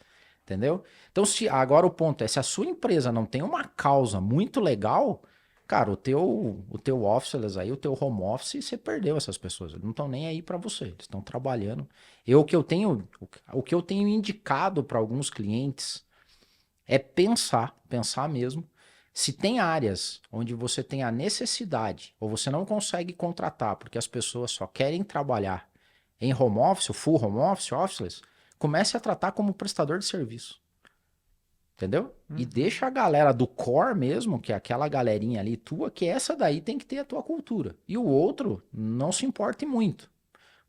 Entendeu? Então, agora o ponto é, se a sua empresa não tem uma causa muito legal, cara, o teu officeless aí, o teu home office, você perdeu essas pessoas. Eles não estão nem aí para você, eles estão trabalhando. O que eu tenho indicado para alguns clientes é pensar mesmo, se tem áreas onde você tem a necessidade ou você não consegue contratar porque as pessoas só querem trabalhar em home office, full home office, officeless, comece a tratar como prestador de serviço. Entendeu? E deixa a galera do core mesmo, que é aquela galerinha ali tua, que essa daí tem que ter a tua cultura. E o outro, não se importe muito.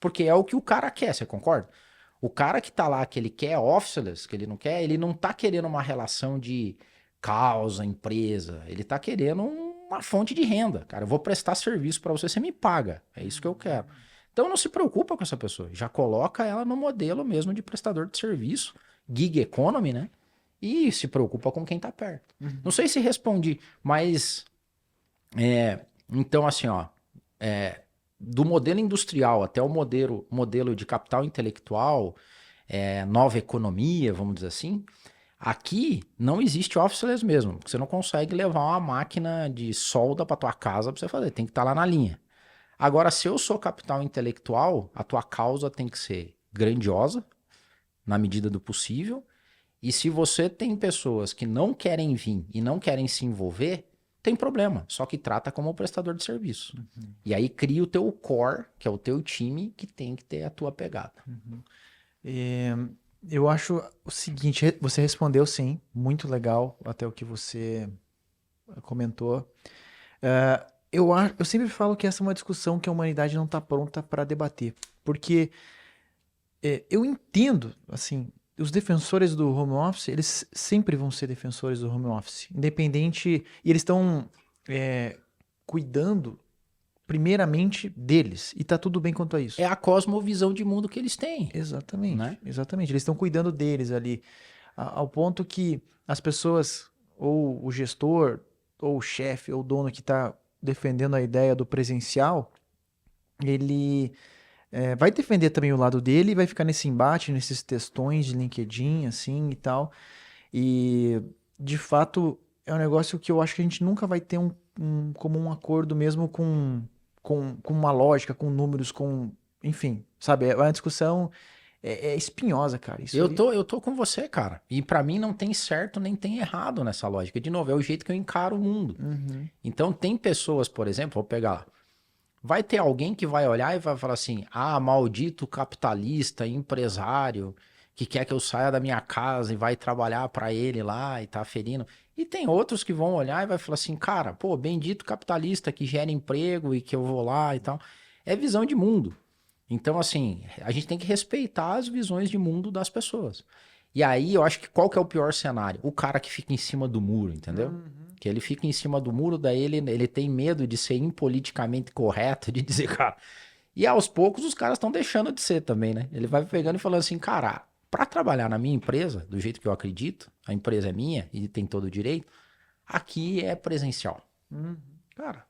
Porque é o que o cara quer, você concorda? O cara que tá lá, que ele quer officeless, que ele não quer, ele não tá querendo uma relação de causa, empresa. Ele tá querendo uma fonte de renda. Cara, eu vou prestar serviço para você, você me paga. É isso que eu quero. Então não se preocupa com essa pessoa. Já coloca ela no modelo mesmo de prestador de serviço. Gig economy, né? E se preocupa com quem tá perto. Não sei se respondi, mas então assim, ó, do modelo industrial até o modelo de capital intelectual, nova economia, vamos dizer assim, aqui não existe officeless mesmo. Você não consegue levar uma máquina de solda para tua casa para você fazer, tem que estar lá na linha. Agora, se eu sou capital intelectual, a tua causa tem que ser grandiosa, na medida do possível. E se você tem pessoas que não querem vir e não querem se envolver, tem problema. Só que trata como prestador de serviço. E aí cria o teu core, que é o teu time, que tem que ter a tua pegada. Eu acho o seguinte, você respondeu sim, muito legal até o que você comentou. Eu sempre falo que essa é uma discussão que a humanidade não está pronta para debater, porque eu entendo, assim, os defensores do home office, eles sempre vão ser defensores do home office, independente, e eles estão cuidando primeiramente deles, e tá tudo bem quanto a isso. É a cosmovisão de mundo que eles têm. Exatamente, Né? exatamente. Eles estão cuidando deles ali, ao ponto que as pessoas, ou o gestor, ou o chefe, ou o dono que está defendendo a ideia do presencial, ele vai defender também o lado dele e vai ficar nesse embate, nesses textões de LinkedIn, assim e tal. E, de fato, é um negócio que eu acho que a gente nunca vai ter um comum acordo mesmo com uma lógica, com números, enfim, sabe? É uma discussão espinhosa, cara. Isso aí. Eu tô com você, cara. E pra mim não tem certo nem tem errado nessa lógica. De novo, é o jeito que eu encaro o mundo. Uhum. Então tem pessoas, por exemplo, vou pegar lá. Vai ter alguém que vai olhar e vai falar assim: ah, maldito capitalista, empresário, que quer que eu saia da minha casa e vai trabalhar para ele lá e tá ferindo. E tem outros que vão olhar e vai falar assim: cara, pô, bendito capitalista que gera emprego e que eu vou lá e tal. É visão de mundo. Então, assim, a gente tem que respeitar as visões de mundo das pessoas. E aí, eu acho que qual que é o pior cenário? O cara que fica em cima do muro, entendeu? Que ele fica em cima do muro, daí ele tem medo de ser impoliticamente correto, de dizer, cara. E aos poucos os caras estão deixando de ser também, né? Ele vai pegando e falando assim, cara, para trabalhar na minha empresa, do jeito que eu acredito, a empresa é minha e tem todo o direito, aqui é presencial. Cara,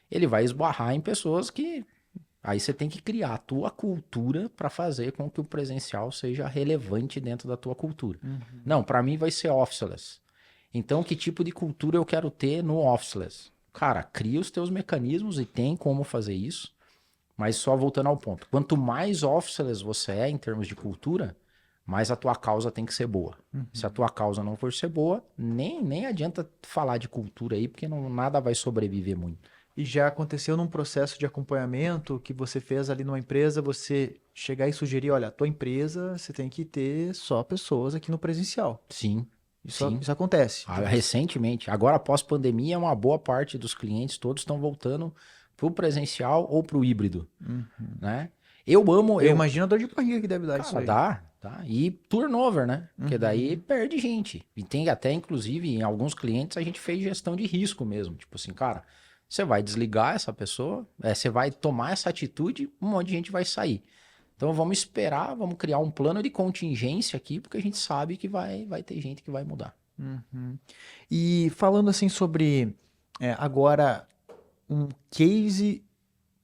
ele vai esbarrar em pessoas que. Aí você tem que criar a tua cultura para fazer com que o presencial seja relevante dentro da tua cultura. Não, para mim vai ser officeless. Então, que tipo de cultura eu quero ter no officeless? Cara, cria os teus mecanismos e tem como fazer isso. Mas só voltando ao ponto. Quanto mais officeless você é em termos de cultura, mais a tua causa tem que ser boa. Se a tua causa não for ser boa, nem adianta falar de cultura aí, porque nada vai sobreviver muito. E já aconteceu num processo de acompanhamento que você fez ali numa empresa, você chegar e sugerir, olha, a tua empresa, você tem que ter só pessoas aqui no presencial. Sim. Sim. Isso acontece. Recentemente, agora após pandemia, uma boa parte dos clientes todos estão voltando para o presencial ou para o híbrido, né? Eu imagino a dor de barriga que deve dar isso aí. Dá. E turnover, né? Porque daí perde gente. E tem até, inclusive, em alguns clientes a gente fez gestão de risco mesmo. Tipo assim, cara, você vai desligar essa pessoa, você vai tomar essa atitude, um monte de gente vai sair. Então vamos esperar, vamos criar um plano de contingência aqui, porque a gente sabe que vai ter gente que vai mudar. E falando assim sobre agora um case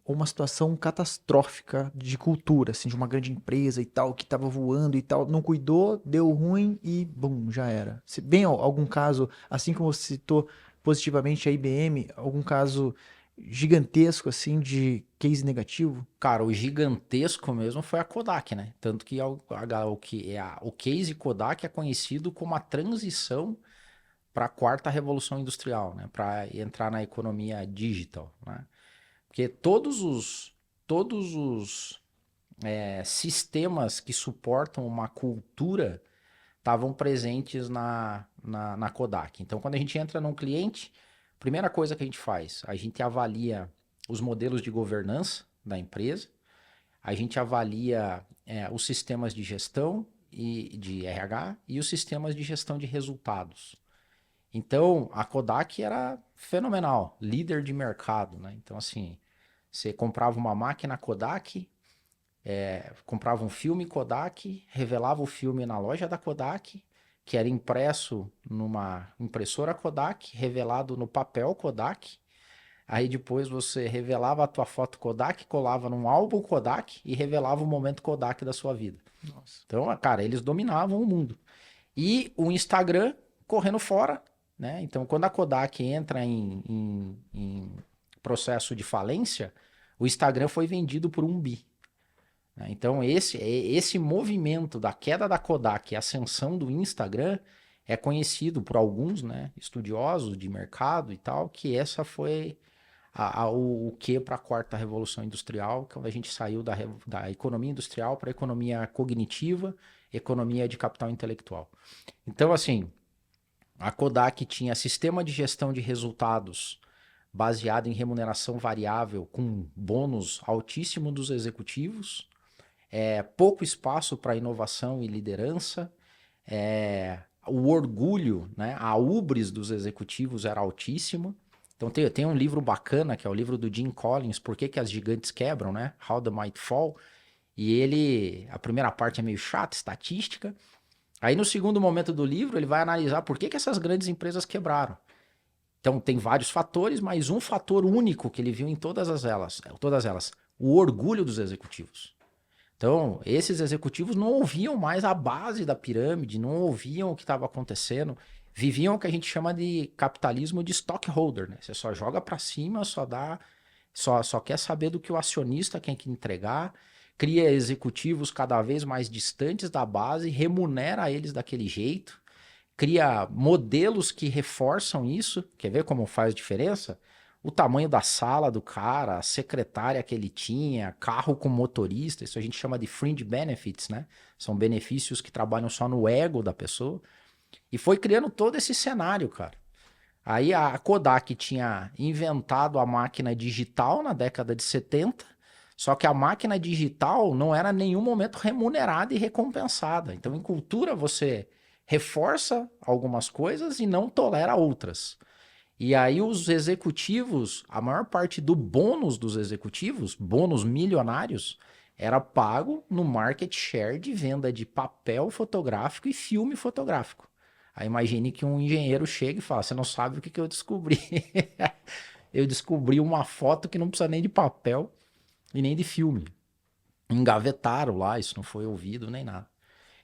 ou uma situação catastrófica de cultura, assim, de uma grande empresa e tal, que estava voando e tal, não cuidou, deu ruim e, bum, já era. Se bem algum caso, assim como você citou positivamente a IBM, algum caso gigantesco, assim, de case negativo? Cara, o gigantesco mesmo foi a Kodak, né? Tanto que o case Kodak é conhecido como a transição para a quarta revolução industrial, né? Para entrar na economia digital, né? Porque todos os sistemas que suportam uma cultura estavam presentes na Kodak. Então, quando a gente entra num cliente, primeira coisa que a gente faz, a gente avalia os modelos de governança da empresa, a gente avalia os sistemas de gestão e de RH e os sistemas de gestão de resultados. Então, a Kodak era fenomenal, líder de mercado, né? Então, assim, você comprava uma máquina Kodak, comprava um filme Kodak, revelava o filme na loja da Kodak, que era impresso numa impressora Kodak, revelado no papel Kodak. Aí depois você revelava a tua foto Kodak, colava num álbum Kodak e revelava o momento Kodak da sua vida. Nossa. Então, cara, eles dominavam o mundo. E o Instagram correndo fora, né? Então, quando a Kodak entra em processo de falência, o Instagram foi vendido por 1 bi. Né? Então, esse movimento da queda da Kodak e ascensão do Instagram é conhecido por alguns, né, estudiosos de mercado e tal, que essa foi o que para a quarta revolução industrial, quando a gente saiu da economia industrial para a economia cognitiva, economia de capital intelectual. Então, assim, a Kodak tinha sistema de gestão de resultados baseado em remuneração variável com bônus altíssimo dos executivos, pouco espaço para inovação e liderança, o orgulho, né, a ubris dos executivos era altíssima. Então tem um livro bacana, que é o livro do Jim Collins, Por que as gigantes quebram, né? How the Might Fall. E a primeira parte é meio chata, estatística. Aí no segundo momento do livro, ele vai analisar por que essas grandes empresas quebraram. Então tem vários fatores, mas um fator único que ele viu em todas elas, o orgulho dos executivos. Então, esses executivos não ouviam mais a base da pirâmide, não ouviam o que estava acontecendo, viviam o que a gente chama de capitalismo de stockholder, né? Você só joga para cima, só quer saber do que o acionista tem que entregar, cria executivos cada vez mais distantes da base, remunera eles daquele jeito, cria modelos que reforçam isso. Quer ver como faz diferença? O tamanho da sala do cara, a secretária que ele tinha, carro com motorista, isso a gente chama de fringe benefits, né? São benefícios que trabalham só no ego da pessoa. E foi criando todo esse cenário, cara. Aí a Kodak tinha inventado a máquina digital na década de 70, só que a máquina digital não era em nenhum momento remunerada e recompensada. Então, em cultura, você reforça algumas coisas e não tolera outras. E aí os executivos, a maior parte do bônus dos executivos, bônus milionários, era pago no market share de venda de papel fotográfico e filme fotográfico. Aí imagine que um engenheiro chega e fala, você não sabe o que eu descobri. Eu descobri uma foto que não precisa nem de papel e nem de filme. Engavetaram lá, isso não foi ouvido nem nada.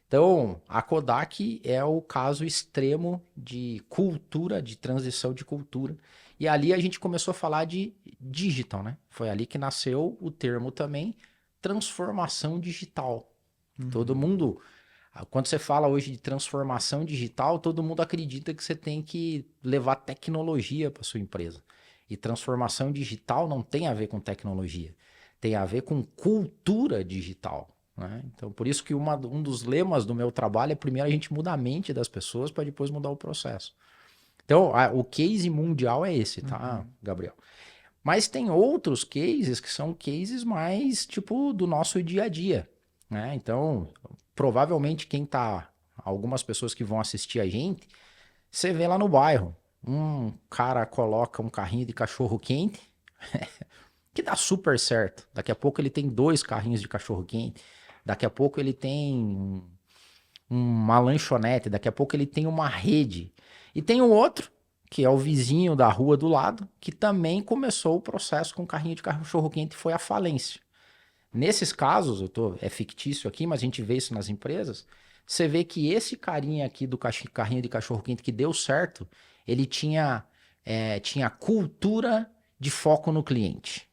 Então, a Kodak é o caso extremo de cultura, de transição de cultura. E ali a gente começou a falar de digital, né? Foi ali que nasceu o termo também transformação digital. Todo mundo, quando você fala hoje de transformação digital, todo mundo acredita que você tem que levar tecnologia para sua empresa. E transformação digital não tem a ver com tecnologia, tem a ver com cultura digital. Né? Então, por isso que um dos lemas do meu trabalho é primeiro a gente mudar a mente das pessoas para depois mudar o processo. Então, o case mundial é esse, tá, Gabriel? Mas tem outros cases que são cases mais, tipo, do nosso dia a dia, né? Então, provavelmente algumas pessoas que vão assistir a gente, você vê lá no bairro, um cara coloca um carrinho de cachorro quente, que dá super certo. Daqui a pouco ele tem 2 carrinhos de cachorro quente. Daqui a pouco ele tem uma lanchonete, daqui a pouco ele tem uma rede. E tem um outro que é o vizinho da rua do lado, que também começou o processo com carrinho de cachorro-quente e foi à falência. Nesses casos, é fictício aqui, mas a gente vê isso nas empresas, você vê que esse carinha aqui do carrinho de cachorro-quente que deu certo, ele tinha cultura de foco no cliente.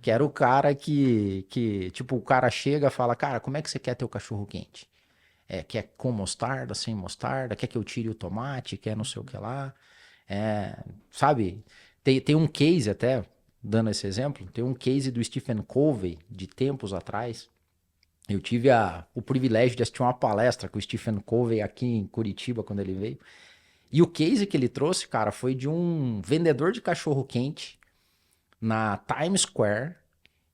Que era o cara que, tipo, o cara chega e fala, cara, como é que você quer ter o cachorro-quente? Quer com mostarda, sem mostarda? Quer que eu tire o tomate? Quer não sei o que lá? Sabe? Tem um case até, dando esse exemplo, tem um case do Stephen Covey, de tempos atrás. Eu tive o privilégio de assistir uma palestra com o Stephen Covey aqui em Curitiba, quando ele veio. E o case que ele trouxe, cara, foi de um vendedor de cachorro-quente na Times Square,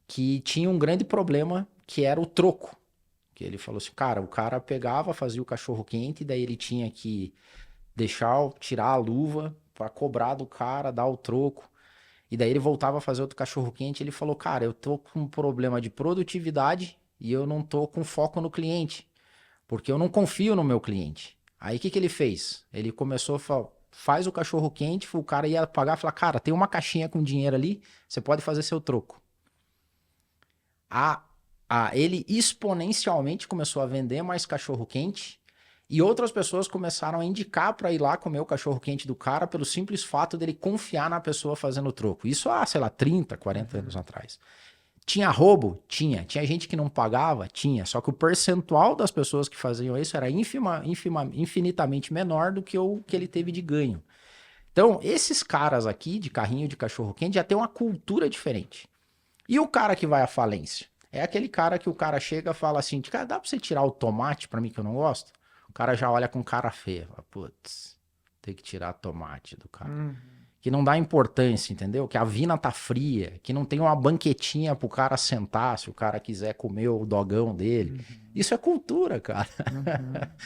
que tinha um grande problema, que era o troco. Que ele falou assim, cara, o cara pegava, fazia o cachorro-quente, daí ele tinha que tirar a luva para cobrar do cara, dar o troco. E daí ele voltava a fazer outro cachorro-quente, ele falou, cara, eu tô com um problema de produtividade e eu não tô com foco no cliente, porque eu não confio no meu cliente. Aí o que ele fez? Ele começou a falar, faz o cachorro-quente, o cara ia pagar e falar, cara, tem uma caixinha com dinheiro ali, você pode fazer seu troco. Ele exponencialmente começou a vender mais cachorro-quente e outras pessoas começaram a indicar para ir lá comer o cachorro-quente do cara pelo simples fato dele confiar na pessoa fazendo o troco. Isso há, sei lá, 30, 40 anos atrás. Tinha roubo? Tinha. Tinha gente que não pagava? Tinha. Só que o percentual das pessoas que faziam isso era infinitamente menor do que o que ele teve de ganho. Então, esses caras aqui de carrinho de cachorro-quente já tem uma cultura diferente. E o cara que vai à falência? É aquele cara que o cara chega e fala assim, cara, dá pra você tirar o tomate pra mim que eu não gosto? O cara já olha com cara feia. Fala, putz, tem que tirar tomate do cara. Que não dá importância, entendeu? Que a vina tá fria, que não tem uma banquetinha pro cara sentar se o cara quiser comer o dogão dele. Isso é cultura, cara.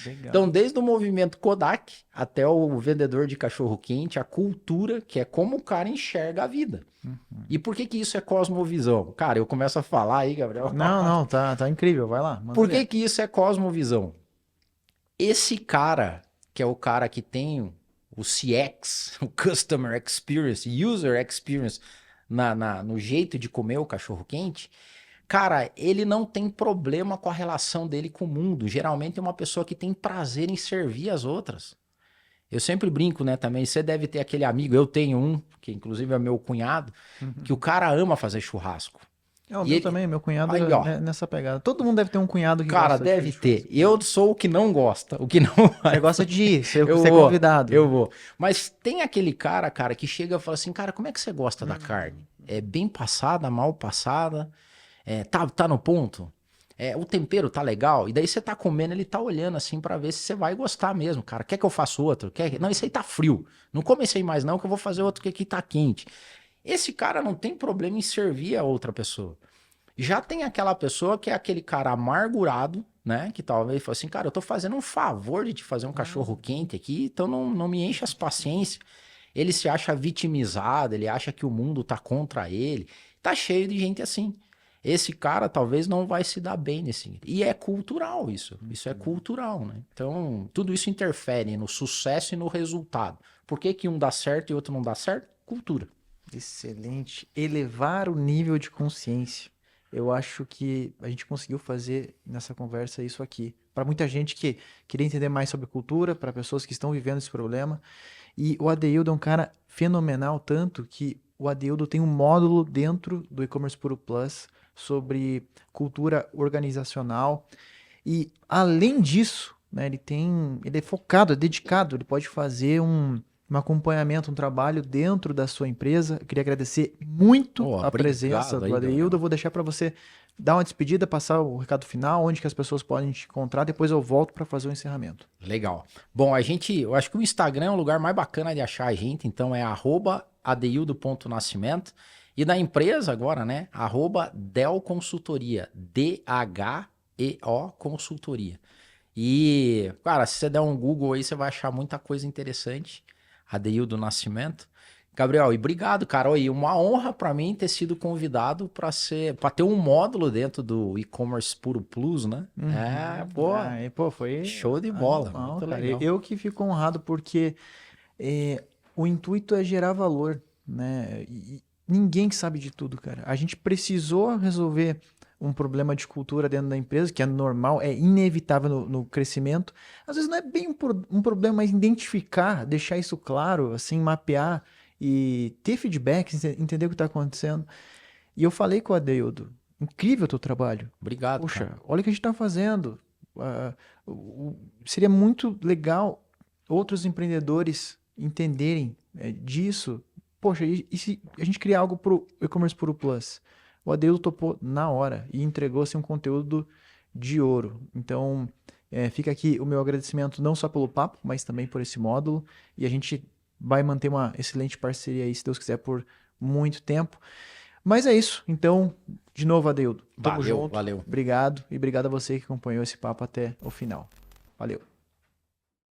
Legal. Então, desde o movimento Kodak até o vendedor de cachorro-quente, a cultura, que é como o cara enxerga a vida. E por que isso é cosmovisão? Cara, eu começo a falar aí, Gabriel. Não, tá incrível, vai lá. Por que isso é cosmovisão? Esse cara, que é o cara que tem o CX, o Customer Experience, User Experience, no jeito de comer o cachorro-quente, cara, ele não tem problema com a relação dele com o mundo. Geralmente é uma pessoa que tem prazer em servir as outras. Eu sempre brinco, né, também. Você deve ter aquele amigo, eu tenho um, que inclusive é meu cunhado, que o cara ama fazer churrasco. O meu também, meu cunhado aí, ó, nessa pegada. Todo mundo deve ter um cunhado que cara, gosta deve ter. Eu sou o que não gosta, o que não Você gosta de ir, você é vou, convidado. Eu vou. Mas tem aquele cara, que chega e fala assim, cara, como é que você gosta da carne? É bem passada, mal passada? Tá no ponto? O tempero tá legal? E daí você tá comendo, ele tá olhando assim pra ver se você vai gostar mesmo, cara. Quer que eu faça outro? Não, esse aí tá frio. Não come esse aí mais não, que eu vou fazer outro que aqui tá quente. Esse cara não tem problema em servir a outra pessoa. Já tem aquela pessoa que é aquele cara amargurado, né? Que talvez fale assim, cara, eu tô fazendo um favor de te fazer um cachorro quente aqui, então não me enche as paciências. Ele se acha vitimizado, ele acha que o mundo tá contra ele. Tá cheio de gente assim. Esse cara talvez não vai se dar bem nesse. E é cultural isso. Isso é cultural, né? Então, tudo isso interfere no sucesso e no resultado. Por que um dá certo e outro não dá certo? Cultura. Excelente. Elevar o nível de consciência. Eu acho que a gente conseguiu fazer nessa conversa isso aqui. Para muita gente que queria entender mais sobre cultura, para pessoas que estão vivendo esse problema. E o Adeildo é um cara fenomenal, tanto que o Adeildo tem um módulo dentro do E-Commerce Puro Plus sobre cultura organizacional. E além disso, né, ele é focado, é dedicado, ele pode fazer um acompanhamento, um trabalho dentro da sua empresa. Eu queria agradecer muito a presença do Adeildo. Eu vou deixar para você dar uma despedida, passar o recado final, onde que as pessoas podem te encontrar, depois eu volto para fazer o encerramento. Legal. Bom, eu acho que o Instagram é um lugar mais bacana de achar a gente, então é @adeildo.nascimento. E da empresa agora, né? @Del Consultoria, DHEO Consultoria. E, cara, se você der um Google aí, você vai achar muita coisa interessante. Adeildo Nascimento. Gabriel, e obrigado, cara. E uma honra para mim ter sido convidado para ter um módulo dentro do E-Commerce Puro Plus, né? Foi show de bola. Animal, muito cara. legal. Eu que fico honrado porque O intuito é gerar valor, né? E ninguém sabe de tudo, cara. A gente precisou resolver um problema de cultura dentro da empresa, que é normal, é inevitável no crescimento. Às vezes não é bem um problema, mas identificar, deixar isso claro, assim, mapear e ter feedback, entender o que está acontecendo. E eu falei com o Adeildo, incrível o teu trabalho. Obrigado, Poxa, cara. olha o que a gente está fazendo. Seria muito legal outros empreendedores entenderem disso. Poxa, e se a gente criar algo para o e-commerce Puro Plus? O Adeildo topou na hora e entregou assim, um conteúdo de ouro. Então, fica aqui o meu agradecimento não só pelo papo, mas também por esse módulo. E a gente vai manter uma excelente parceria aí, se Deus quiser, por muito tempo. Mas é isso. Então, de novo, Adeildo, tamo Valeu, junto. valeu. Obrigado. E obrigado a você que acompanhou esse papo até o final. Valeu.